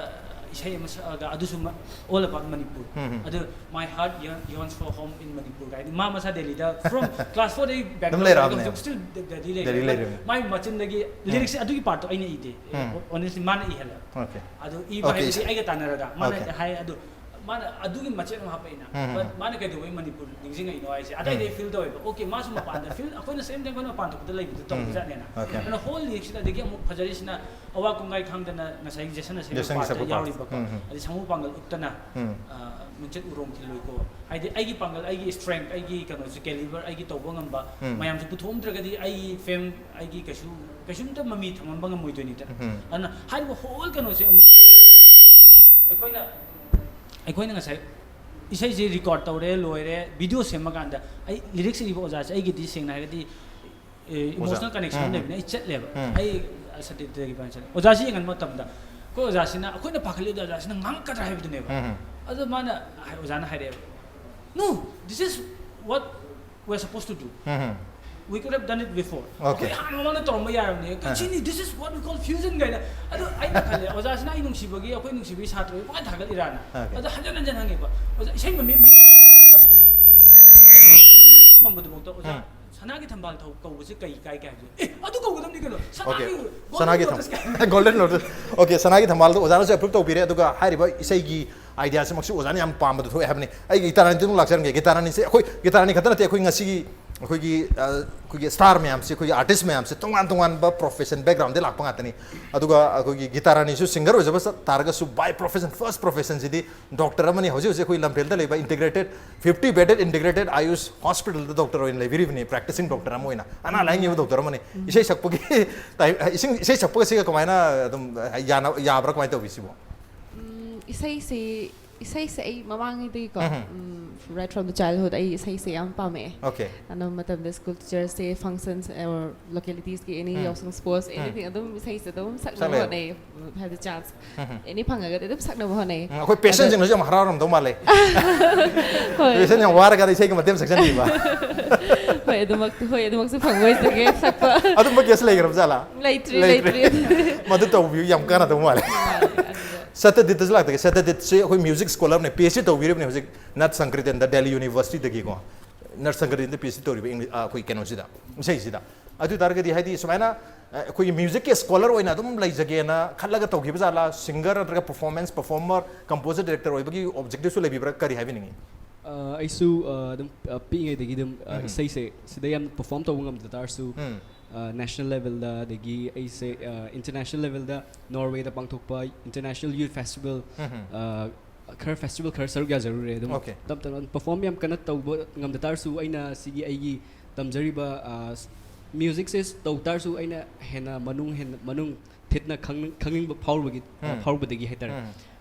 isai ama saga adu suma all about Manipur adu my heart yearns for home in Manipur guy ma masa Delhi da from class 4 day back still Delhi my machin dagi lyrics adu ki part to aina ide honestly man I hela okay adu I ba hai ai ga tanara man hai adu mana adu ki machin ma hapaina but mana kai do Manipur dinging ai no ai ada they feel do okay ma suma pan da feel akoi na same time kono pan to lai bu to ja ne na and whole lyrics da dagi amuk phajari sina awa kungai khang da na sai Jason na sai part yauri ba adi samu pangal uttana munchet urong thiloi ko ai de ai gi pangal ai gi strength ai gi kano su caliber ai gi to bangam ba mayam su puthom dra gadi ai fame ai gi kasum ta mami thamam bangam moi to ni ta ana hai bo whole kano se amuk ꯑꯩꯈꯣꯏꯅ ꯉꯁꯥꯏ ꯏꯁꯩꯁꯤ record ꯇꯧꯔꯦ ꯂꯣꯏꯔꯦ video ꯁꯦꯝꯃꯀꯥꯟꯗ ꯑꯩ lyrics ꯏꯕ ꯑꯣꯖꯥꯁꯦ ꯑꯩꯒꯤꯗꯤ ꯁꯦꯡꯅ ꯍꯥꯏꯔꯒꯗꯤ ꯏꯃꯣꯁꯅꯦꯜ ꯀꯅꯦꯛꯁꯟ ꯂꯩꯕꯅꯤꯅ ꯑꯩ ꯆꯠꯂꯦꯕ ꯑꯩ ꯁꯇꯤꯗꯒꯤ ꯄꯥꯏꯅ ꯆꯠꯂꯦ ꯑꯣꯖꯥꯁꯤ ꯌꯦꯡꯍꯟꯕ ꯃꯇꯝꯗ ꯑꯩꯈꯣꯏ ꯑꯣꯖꯥꯁꯤꯅ ꯑꯩꯈꯣꯏꯅ ꯄꯥꯈꯠꯂꯤꯕ ꯑꯣꯖꯥꯁꯤꯅ ꯉꯥꯡꯉꯛꯀꯗ꯭ꯔꯥ ꯍꯥꯏꯕꯗꯨꯅꯦꯕ ꯑꯗꯣ ꯃꯥꯅ ꯑꯣꯖꯥꯅ ꯍꯥꯏꯔꯛꯑꯦꯕ ꯅꯣ dish is what we are supposed to do we could have done it before. Okay. This is what we call fusion guy. Ado ai na khale oja sina ai nungsibagi akoi nungsibi satro pa thagal irana. Ado hajan hajan hange ba. Oja isai mami mai thomba du bokta oja sanagi thambal thau kawuse kai kai kai. Ado kawudam ni kano. Sanagi tham. Golden lotus. Okay, sanagi thambal to oja na se approve to pire aduga hairiba isai gi idea se maksu oja ni am pam du thoi habni. Ai gitar ni tu laksan ge gitar ni se akoi gitar ni khatana te akoi ngasi अखोगी star ma'am से अखोगी artist ma'am से तोंगान तोंगान बा profession background दे लाख पंगातनी अदुगा अखोगी गिटार नि सु सिंगर हो जबस तारगा सु बाय प्रोफेशन फर्स्ट प्रोफेशन सिदी डॉक्टर अमनी होजे होजे कोई लंपेल द लेबा integrated 50 bedded integrated Ayush hospital द डॉक्टर ओइन लेबिरि बनी प्रैक्टिसिंग डॉक्टर अमोइना अना लाइन ये डॉक्टर अमनी इसे सकपगी इसे सकपग से कमायना एकदम याब्रा कमाय तो बिसिबो isai se ai mamang ide ko right from the childhood ai isai se am pame okay ano matlab the school teachers say functions or localities ki any of some sports anything adum isai se adum sakna ho nei have the chance any phanga ga adum sakna ho nei koi patient jing no jam hara ram do male patient yang war ga isai ka madem section di ba hoi adum se phangoi se ge sakpa adum ma guess lai gram jala laitri madu to view yam kana do male Satyajit is like Satyajit से कोई music scholar ने PhD तो वीर ने music नट संक्रित in the Delhi university तक को नट संक्रित इन PhD तो वीर कोई कैनो सीधा सही सीधा अदु तारगे दी है दी समाना कोई म्यूजिक के स्कॉलर होइना तुम लाइक जगह ना खल्ला का तो की बजाला सिंगर और परफॉर्मेंस परफॉर्मर कंपोजर डायरेक्टर होइबा की ऑब्जेक्टिव सु लेबी करी है नहीं aisu dum pingai degi dum isai se sidai am perform to ngam da tarsu national level da degi ai se international level da Norway da pangthokpa international youth festival khar festival khar saru ga zarur re dum tam tam perform yam kana to ngam da tarsu aina sigi ai gi tamjari ba music says to tarsu aina hena manung thitna khangning ba phawr ba degi hetar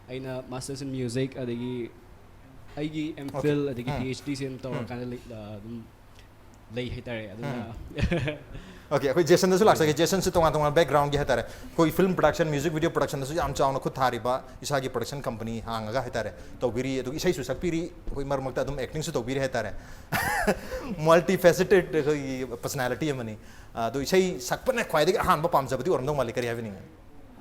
aina masters in music adegi aigi MPhil adegi PhD sin to kana lay hetar aduna Okay, कोई Jason दसु लागसा के Jason से तोंगा तोंगा background के हतारे कोई film production music video production दसु आम चावना खुद थारिबा इसा की प्रोडक्शन कंपनी हांगा हतारे तो बिरी तो इसै सु सकपिरी कोई मरमक्ता दुम एक्टिंग से तो बिरी हतारे मल्टी फेसेटेड कोई पर्सनालिटी मनी तो इसै सकपने ख्वाइदे हान बा पामजबदी ओरम दो माले करी हाविनी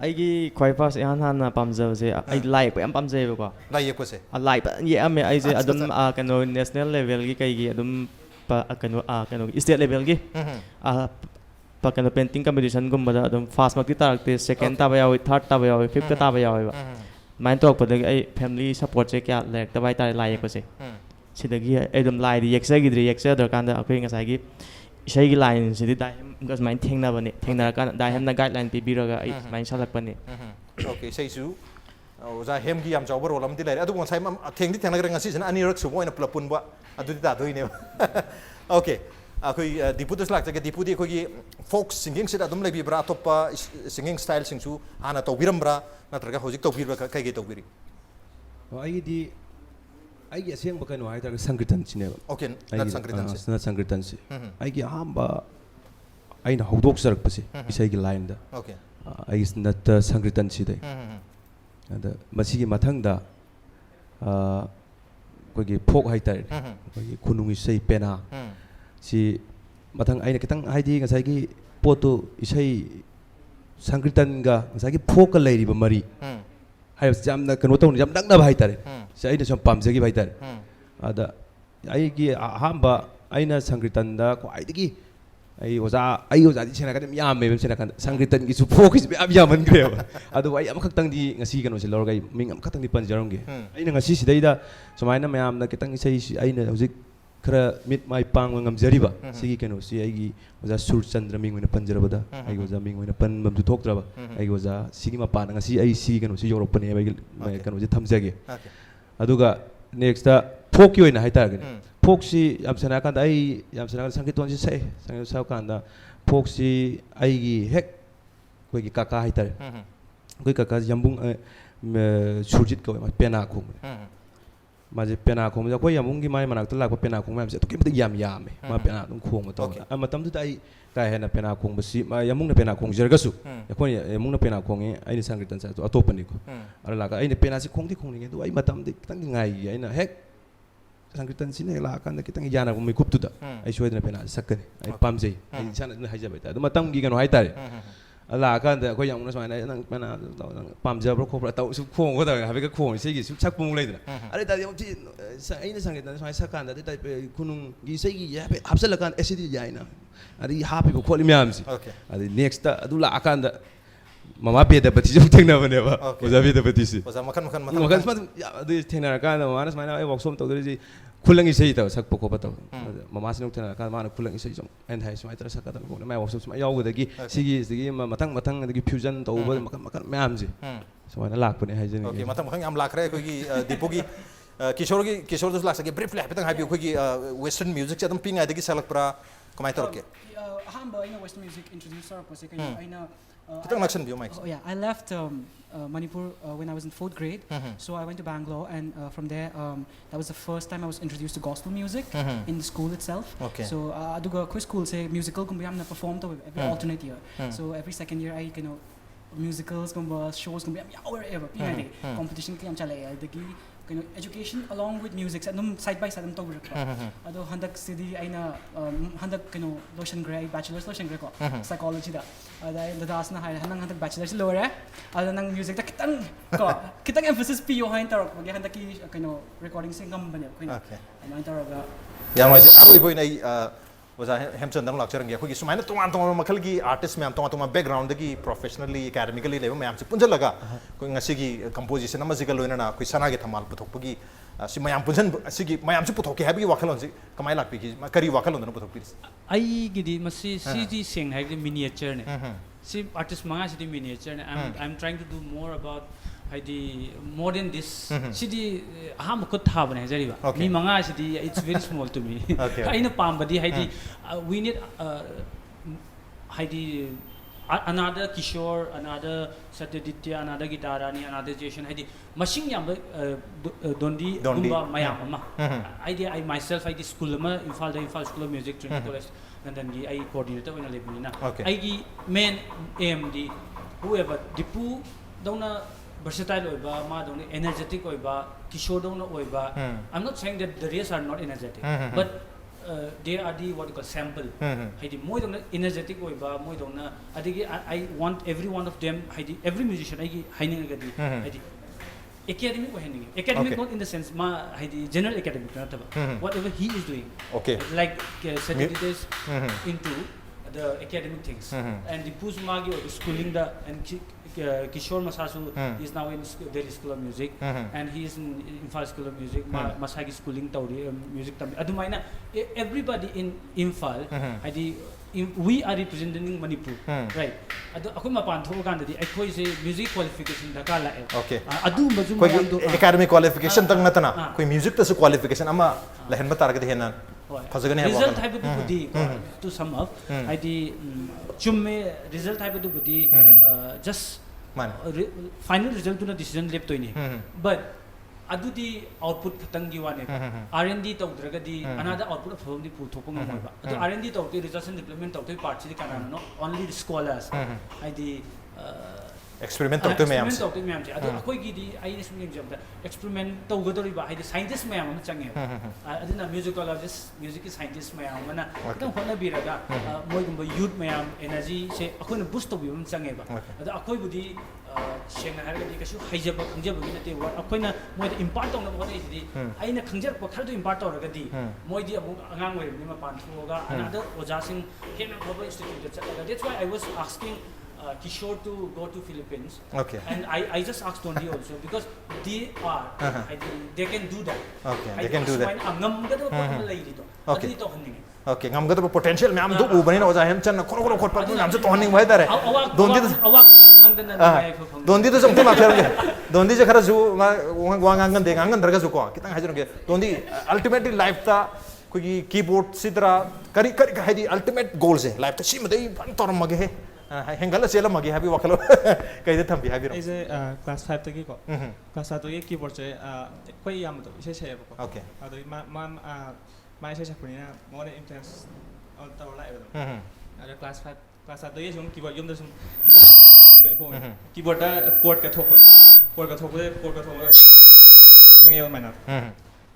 आइगी ख्वाइ पास यान हान पामजब से आई लाइक याम पामजेबो को लाइक को से लाइक ये अमे आई से अदम कनो नेशनल लेवल की कईगी अदम कनो स्टेट लेवल की कनो पेंटिंग कंपटीशन गुम्बदा अदम फास्ट मक्ति तारक्ते सेकंड ताबा यावे थर्ड ताबा यावे फिफ्थ ताबा यावे माइन तो पदग आई फैमिली सपोर्ट से क्या लेक तबाय ताय लाइक को से सिदगी एकदम लाइ दी एक्सगिद्री एक्स दर कांदा अखै ngसाइगी इसैगी लाइन सिदि दाइम गस माइन थेंगना बने थेंगना का दाइम ना गाइडलाइन पिबिरगा आई माइन सलक बने ओके सैसु ओजा हेम की याम चावबर रोल अमदि लाइ अदु ngसाइ थेंगदि थेंगना ngasi जना अनिरक सुबो इन प्लपुनबा अदुदि दादोइने ओके अखोई दीपुदस लागते के दीपुदी अखोई फोक सिंगिंग से अदुम लेबिब्रा अतोप्पा सिंगिंग स्टाइल सिंगसु हाना तौबिरमब्रा नत्रगा होजिक तौबिरबा कई तौबिरी आइदी आइगी असेंग बकनो हाइदर संकीर्तन सिने ओके नट संकीर्तन से आइगी आहांबा आइना हौदोक सरकपसे इसैगी लाइन दा ओके आइस नट संकीर्तन सिदे अदा मसिगी मथंगदा कोगी फोक हाइतर कोगी खुनुंग इसै पेना si mathang aina kitang haidi ngasai gi poto isai sankritan ga ngasai gi folk ka leiri ba mari ꯍꯥꯏꯕꯁꯤ ꯌꯥꯝꯅ ꯀꯩꯅꯣ ꯇꯧꯅ ꯌꯥꯝ ꯅꯛꯅꯕ ꯍꯥꯏꯇꯥꯔꯦ ꯁꯤ ꯑꯩꯅ ꯁꯨꯝ ꯄꯥꯝꯖꯈꯤꯕ ꯍꯥꯏꯇꯥꯔꯦ ꯑꯗ ꯑꯩꯒꯤ ꯑꯍꯥꯟꯕ ꯑꯩꯅ ꯁꯪꯀ꯭ꯔꯤꯇꯟꯗ ꯈ꯭ꯋꯥꯏꯗꯒꯤ ꯑꯩ ꯑꯣꯖꯥꯗꯤ ꯁꯦꯡꯅ ꯍꯥꯏꯔꯀꯥꯟꯗ ꯌꯥꯝꯃꯦꯕ ꯁꯦꯡꯅ ꯍꯥꯏꯔꯀꯥꯟꯗ ꯁꯪꯀ꯭ꯔꯤꯇꯟꯒꯤꯁꯨ ꯐꯣꯛꯀꯤꯁꯨ ꯃꯌꯥꯝ ꯌꯥꯝꯃꯟꯈ꯭ꯔꯦꯕ ꯑꯗꯨꯕꯨ ꯑꯩ ꯑꯃꯈꯛꯇꯪꯗꯤ ꯉꯁꯤ ꯀꯩꯅꯣꯁꯦ ꯂꯧꯔꯒ ꯑꯩ ꯃꯤꯡ ꯑꯃꯈꯛꯇꯪꯗꯤ ꯄꯟꯖꯔꯝꯒꯦ ꯑꯩꯅ ꯉꯁꯤ ꯁꯤꯗꯩꯗ ꯁꯨꯃꯥꯏꯅ ꯃꯌꯥꯝꯅ ꯈꯤꯇꯪ ꯏꯁꯩ ꯑꯩꯅ ꯍꯧꯖꯤꯛ ꯈꯔ ꯃꯤꯠ ꯃꯥꯏ ꯄꯥꯡꯕ ꯉꯝꯖꯔꯤꯕ ꯁꯤꯒꯤ ꯀꯩꯅꯣꯁꯤ ꯑꯩꯒꯤ ꯑꯣꯖꯥ ꯁꯨꯔꯆꯟꯗ꯭ꯔ ꯃꯤꯡ ꯑꯣꯏꯅ ꯄꯟꯖꯔꯕꯗ ꯑꯩꯒꯤ ꯑꯣꯖꯥ ꯃꯤꯡ ꯑꯣꯏꯅ ꯄꯟꯕꯝꯁꯨ ꯊꯣꯛꯇ꯭ꯔꯕ ꯑꯩꯒꯤ ꯑꯣꯖꯥ ꯁꯤꯒꯤ ꯃꯄꯥꯟꯗ ꯉꯁꯤ ꯑꯩ ꯁꯤꯒꯤ ꯀꯩꯅꯣꯁꯤ ꯌꯧꯔꯛꯄꯅꯦꯕ ꯑꯩꯒꯤ ꯀꯩꯅꯣꯁꯤ ꯊꯝꯖꯒꯦ ꯑꯗꯨꯒ ꯅꯦꯛꯁꯇ ꯐꯣꯛꯀꯤ ꯑꯣꯏꯅ ꯍꯥꯏꯇꯥꯔꯒꯗꯤ ꯐꯣꯛꯁꯤ ꯌꯥꯝ ꯁꯦꯡꯅ ꯍꯥꯏꯔꯀꯥꯟꯗ ꯑꯩ ꯌꯥꯝ ꯁꯦꯡꯅ ꯍꯥꯏꯔꯀꯥꯟꯗ ꯁꯪꯒꯤꯇꯣꯟꯁꯤ ꯁꯛꯑꯦ ꯁꯪꯒꯤꯇꯣꯟ ꯁꯛꯄ ꯀꯥꯟꯗ ꯐꯣꯛꯁꯤ ꯑꯩꯒꯤ ꯍꯦꯛ ꯑꯩꯈꯣꯏꯒꯤ ꯀꯀꯥ ꯍꯥꯏꯇꯥꯔꯦ ꯑꯩꯈꯣꯏ ꯀꯀꯥꯁꯤ ꯌꯥꯝꯕꯨꯡ ꯁꯨꯔꯖꯤꯠ ꯀꯧꯋꯦ ꯄꯦꯅꯥ ꯈꯣꯡꯕꯅꯦ ꯃꯥꯁꯦ ꯄꯦꯅꯥ ꯈꯣꯡꯕꯁꯦ ꯑꯩꯈꯣꯏ ꯌꯥꯝꯕꯨꯡꯒꯤ ꯃꯥꯏ ꯃꯅꯥꯛꯇ ꯂꯥꯛꯄ ꯄꯦꯅꯥ ꯈꯣꯡꯕ ꯃꯌꯥꯝꯁꯦ ꯑꯗꯨꯛꯀꯤ ꯃꯇꯤꯛ ꯌꯥꯝꯃꯦ ꯃꯥ ꯄꯦꯅꯥ ꯑꯗꯨꯝ ꯈꯣꯡꯕ ꯇꯧꯋꯦ ꯃꯇꯝꯗꯨꯗ ꯑꯩ ꯀꯥ ꯍꯦꯟꯅ ꯄꯦꯅꯥ ꯈꯣꯡꯕꯁꯤ ꯌꯥꯝꯕꯨꯡꯅ ꯄꯦꯅꯥ ꯈꯣꯡꯖꯔꯒꯁꯨ ꯑꯩꯈꯣꯏꯅ ꯌꯥꯝꯕꯨꯡꯅ ꯄꯦꯅꯥ ꯈꯣꯡꯉꯦ ꯑꯩꯅ ꯁꯪꯀ꯭ꯔꯤꯇꯟ ꯁꯛꯄꯗꯣ ꯑꯇꯣꯞꯄꯅꯤꯀꯣ ꯑꯗꯨ ꯂꯥꯛꯑꯒ ꯑꯩꯅ ꯄꯦꯅꯥꯁꯤ ꯈꯣꯡꯗꯤ ꯈꯣꯡꯅꯤꯡꯉꯦ ꯑꯗꯨ ꯑꯩ ꯃꯇꯝꯗꯤ ꯈꯤꯇꯪꯗꯤ ꯉꯥꯏꯈꯤ ꯑꯩꯅ ꯍꯦꯛ ꯁꯪꯀ꯭ꯔꯤꯇꯟꯁꯤꯅ ꯍꯦꯛ ꯂꯥꯛꯑꯀꯥꯟꯗ ꯈꯤꯇꯪ ꯌꯥꯅꯕ ꯃꯤꯀꯨꯞꯇꯨꯗ ꯑꯩ ꯁꯣꯏꯗꯅ ꯄꯦꯅꯥꯁꯤ ꯁꯛꯀꯅꯤ ꯑꯩ ꯄꯥꯝꯖꯩ ꯑꯩ ꯏꯁꯥꯅ ꯑꯗꯨꯝ ꯍꯥꯏꯖꯕ ꯍꯥꯏꯇꯥꯔꯦ ꯑꯗꯨ ꯃꯇꯝꯒꯤ ꯀꯩꯅꯣ ꯍꯥꯏꯇꯥꯔꯦ ꯂꯥꯛꯑꯀꯥꯟꯗ ꯑꯩꯈꯣꯏ ꯌꯥꯝꯅ ꯁꯨꯃꯥꯏꯅ ꯅꯪ ꯄꯦꯅꯥ ꯅꯪ ꯄꯥꯝꯖꯕ꯭ꯔꯥ ꯈꯣꯠꯄ꯭ꯔꯥ ꯇꯧ ꯁꯨꯝ ꯈꯣꯡꯒꯗꯕ ꯍꯥꯏꯐꯦꯠꯀ ꯈꯣꯡꯉꯤ ꯏꯁꯩꯒꯤ ꯁꯨꯝ ꯁꯛꯄ ꯑꯃꯨꯛ ꯂꯩꯗꯅ ꯑꯗꯨ ꯑꯣꯏꯇꯥꯔꯗꯤ ꯑꯃꯨꯛ ꯑꯩꯅ ꯁꯪꯀ꯭ꯔꯤꯇꯟ ꯁꯨꯃꯥꯏꯅ ꯁꯛꯀꯥꯟꯗ ꯑꯗꯨ ꯑꯣꯏꯇꯥꯔꯗꯤ ꯈꯨꯅꯨꯡꯒꯤ ꯏꯁꯩꯒꯤ ꯍꯥꯏꯐꯦꯠ ꯍꯥꯞꯆꯤꯜꯂꯀꯥꯟꯗ ꯑꯁꯤꯗꯤ ꯌꯥꯏꯅ ꯑꯗꯒꯤ ꯍꯥꯞꯄꯤꯕ ꯈꯣꯠꯂꯤ ꯃꯌꯥꯝꯁꯦ ꯑꯗꯩ ꯅꯦꯛꯁꯇ ꯑꯗꯨ ꯂꯥꯛꯑꯀꯥꯟꯗ ꯃꯃꯥ ꯕꯦꯗꯄꯇꯤꯁꯨ ꯑꯃꯨꯛ ꯊꯦꯡꯅꯕꯅꯦꯕ ꯑꯣꯖꯥ ꯕꯦꯗꯄꯇꯤꯁꯤ ꯑꯣꯖꯥ ꯃꯈꯟ ꯑꯗꯨ ꯊꯦꯡꯅꯔꯀꯥꯟꯗ ꯃꯃꯥꯅ ꯁꯨꯃꯥꯏꯅ ꯑꯩ ꯋꯥꯛꯁꯣꯞ ꯇꯧꯗꯣꯏꯁꯤ ꯈꯨꯂꯪ ꯏꯁꯩ ꯇꯧ ꯁꯛꯄ ꯈꯣꯠꯄ ꯇꯧ ꯃꯃꯥꯁꯤꯅ ꯊꯦꯡꯅꯔꯀꯥꯟꯗ ꯃꯥꯅ ꯈꯨꯂꯪ ꯏꯁꯩ ꯁꯨꯝ ꯑꯩꯅ ꯍꯥꯏ ꯁꯨꯃꯥꯏꯅ ꯇꯧꯔ ꯁꯛꯀꯗꯕ ꯈꯣꯠꯅ ꯃꯥꯏ ꯋꯥꯛꯁꯣꯞ ꯁꯨꯃꯥꯏꯅ ꯌꯥꯎꯕꯗꯒꯤ ꯁꯤꯒꯤ ꯃꯊꯪ ꯑꯗꯒꯤ ꯐ꯭ꯌꯨꯖꯟ ꯇꯧꯕ ꯃꯈꯜ ꯃꯌꯥꯝꯁꯦ ꯁꯨꯃꯥꯏꯅ ꯂꯥꯛꯄꯅꯦ ꯍꯥꯏꯖꯅꯤꯡꯉꯤ ꯃꯊꯪ ꯌꯥꯝ ꯂꯥꯛꯈ꯭ꯔꯦ ꯑꯩꯈꯣꯏꯒꯤ ꯗꯤꯄꯨꯒꯤ ꯀꯤꯁꯣꯔꯗꯁꯨ ꯂꯥꯛꯆꯒꯦ ꯕ꯭ꯔꯤꯐꯂꯤ ꯍꯥꯏꯐꯦꯠꯇꯪ ꯍꯥꯏꯕꯤꯌꯨ ꯑꯩꯈꯣꯏꯒꯤ ꯋꯦꯁꯇꯔꯟ ꯃ꯭ꯌꯨꯖꯤꯛꯁꯦ ꯑꯗꯨꯝ ꯄꯤꯉꯥꯏꯗꯒꯤ ꯁꯛꯂꯛꯄ꯭ꯔꯥ ꯀꯃꯥꯏꯅ ꯇꯧꯔꯛꯀꯦ ꯑꯍꯥꯟꯕ ꯑꯩꯅ ꯋꯦꯁꯇꯔꯟ ꯃ꯭ꯌꯨꯖꯤꯛ ꯏꯟꯇ꯭ꯔꯣꯗ꯭ꯌꯨꯁ ꯇꯧꯔꯛꯄꯁꯦ ꯀꯩꯅꯣ ꯑꯩꯅ Kitang nagsanbiyo, Mike. Oh yeah, I left Manipur when I was in 4th grade. So I went to Bangalore, and from there, that was the first time I was introduced to gospel music in the school itself. Okay. So aduga koi school say musical kumbi amna perform to every alternate year. So every second year I musicals kumba shows kumbi am yawer ever pinai competition ki am chalai adagi education along with music adum side by side am tawrakpa ado handak city aina handak lotion gray bachelor's lotion gray ko psychology da ada dadas na hanang handak bachelor's lore ada nang music da kitang emphasis pi yo hain tarak magi handak ki recording sing gam bane ko okay ana taraga yamai aroi boy nai was Hemchandang lecturing here. Because सुमाइना तुम मखल की artist में तुम background की professionally academically level में हमसे पुंजल लगा कोई ngasi की कंपोजिशन नमजिकल लोइना ना कोई सना के थमाल पुथोकपगी सि मयाम पुंजन सिगी मयाम से पुथोके हैबी वाखलोन सि कमाई लापी की करी वाखलोन न पुथोकपी आई गिदी मसी सीजी सेंग है कि मिनिएचर ने सि आर्टिस्ट मंगा सि मिनिएचर ने I am trying to do more about हाइदी मोर देन दिस सिदी हम खुद था बने जरीबा मी मंगा सिदी it's very small to me आइना पामबदी हाइदी वी नीड हाइदी another Kishore, another Satyaditya, another Gitarani, another Jason. Haidi machine yam dondi gumba mayam ama. I myself I school ma Imphal School of Music Training College London gi I coordinator wena lebina. I gi main AMD whoever Dipu dona versatile oiba ma dona energetic oiba Kishore dona oiba. I'm not saying that the rest are not energetic, but they are the what you call sample. Haidi moi dona energetic oiba moi dona adigi I want every one of them haidi every musician I haining agadi haidi academic ko haining academic not in the sense ma haidi general academic not whatever he is doing like Satyajit is into the academic things and the Push Magi or schooling the and Kishore Masasu is now in Delhi School of Music and he is in Imphal School of Music Masagi schooling tauri music tam adumaina everybody in Imphal hadi we are representing Manipur right adu akoi mapan tho kan dadi akoi se music qualification da kala okay adu majum mayam academic qualification tang natana koi music ta su qualification ama lahen ma target henan result type of budi to sum up hadi chumme result type of budi just final result to na decision lep toini but adudi output khatangi wane R&D tawdragadi another output of from the puthopa ngamba adu R&D tawti research and development tawti part chi kana no only the scholars adi experiment tawti mayam chi adu akoi gi di ai sum exam da experiment tawgadori ba ai scientist mayam am change aduna musicologist music scientist mayam mana dam hona biraga moi gumba youth mayam energy se akoi na boost to bi am change ba adu akoi budi सेंगना हारगदी कछु हाइजब खंजबगी नते वा अखोइना Moid impart तौना होनाइसिदि आइना खंजरप खरदु impart तौरगदी मोइदि अमुक अंगांग ओइरबनि मपान थोगा अनादर ओजासिंग हेना खबर institute चलगा that's why I was asking Kishore to go to Philippines. Okay. And I just asked Tondi also because they are, I think they can do that. Okay, they can do that. Okay. Okay, ngam gado potential me am do ubani na oja hem chan khoro khoro khot pa nam se tohning bhai dare dondi to somte ma kher dondi je khara ju wang angan de angan darga ju ko kitang hajun ge dondi ultimately life ta koi keyboard sidra kari kari haidi ultimate goals hai life ta sim dei ban toram mage he hengal sela mage habi wakalo kai de thambi habi is class 5 tagi ko class 5 tagi keyboard che koi yam to ise che ko okay ado ma ise chapuni na mo ne intense on ta lai ba ado class 5 tagi sum keyboard yum da sum ko keyboard da chord ka thok chord ka thok khangye ma na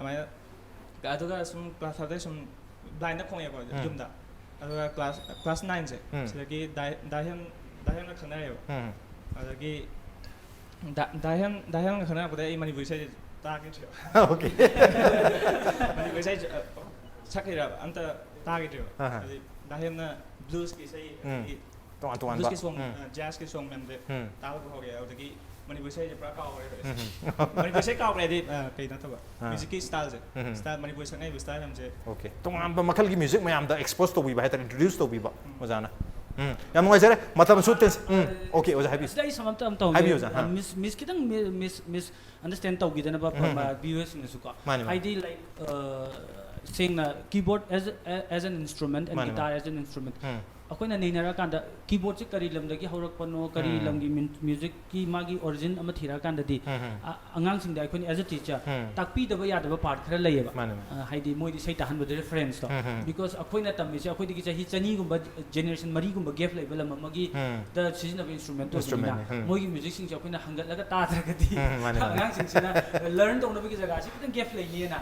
amai ado ga sum class 5 tagi sum blind na khong ye ko yum da ado class 9 se sagi dahem na khana yo ado gi dahem na khana ko dai mani buise ta ke thyo okay mani buise sakira anta ta ke thyo dahem na blues ki sai blues ki song jazz ki song mem de ta ko ho ge ado gi mani buise je pra ka ho re mani buise ka ho re de kai na ta ba music ki style je style mani buise nai style ham je okay to am ba makal gi music mayam da expose to bi ba ta introduce to bi ba mojana yam ngai jare matam su tes okay oja habi dai samam tam to habi oja miss kitang miss understand to gi dana ba viewers ne su ka ID like saying keyboard as an instrument and guitar as an instrument अखोइना नैनरा कांदा keyboard से करी लमदगी हौरकपनो करी लमगी music की मागी origin अमा थिरा कांददी अंगांग सिंग दा अखोइन as a teacher ताकपी दबा यादबा part खरा लैयबा हाइदी मोइदी सै ताहन बदे रेफरेंस तो बिकॉज़ अखोइना तमिसे अखोइदी की चाही चनी गुंबा जनरेशन मरी गुंबा गैप लैबा लम मगी द सीजन ऑफ इंस्ट्रूमेंट तो सिना मोइगी म्यूजिक सिंग अखोइना हंगत लगा ताद्रगदी अंगांग सिंग सिना लर्न तौनबगी जगह से कितन gap लैनिना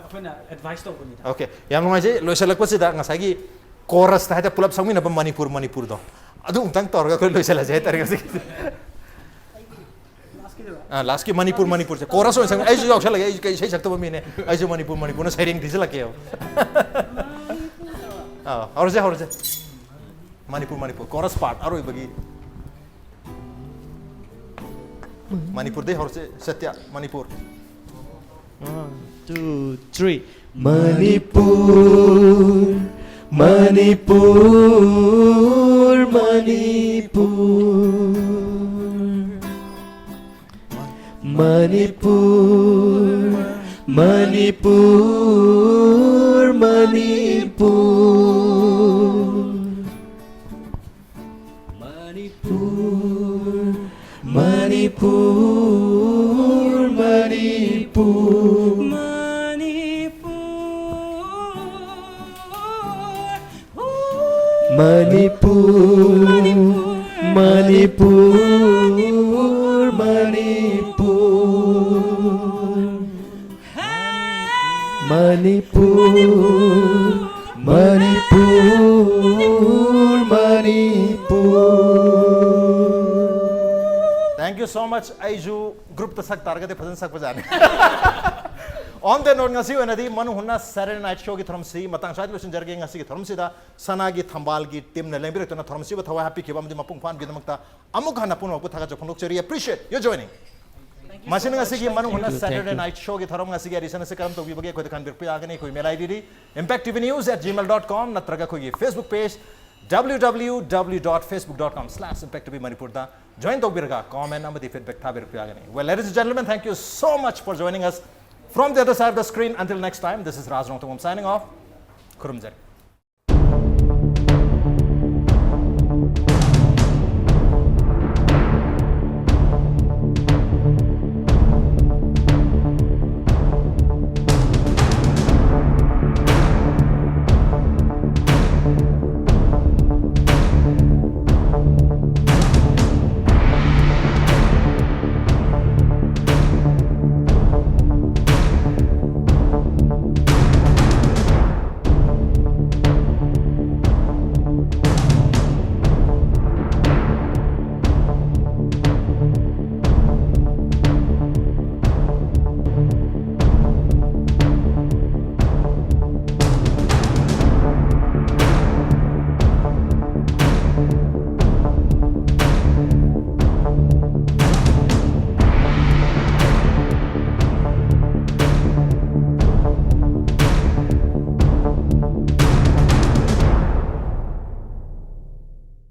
अखोइना advice तौबनी okay yam नgai je loisalakpasida ngasagi chorus ta heta pulap sangmi na ba manipur do adu untang torga ko loisala je tar gasi last ki manipur se chorus on sang ai jo yaksha lage ai kai sai sakta ba mine ai jo manipur na sairing dizala ke aur je manipur chorus part aroi bagi manipur de aur se satya manipur 1 2 3 Manipur Manipur Manipur Manipur Thank you so much Aiju group ta sak targa de phazan sak bajane On the note ngasi wenadi manu hunna Saturday night show ki thoram si matang sait lusin jarge ngasi ki thoram si da sana gi thambal gi team na lembir to na thoram si ba thawa happy ki bam di mapung fan gi damakta amuk hana pun ko thaga jokhon lok cheri appreciate you joining Masin ngasi ki manu hunna Saturday night show ki thoram ngasi gi edition se karam to bi bage ko kan bir pe agane ko email id di impacttvnews@gmail.com natraga ko ye Facebook page www.facebook.com/impacttvmanipur da join to birga comment amadi feedback tha bir pe agane well ladies and gentlemen thank you so much for joining us from the other side of the screen until next time this is Raj Rongthong signing off Kurumjari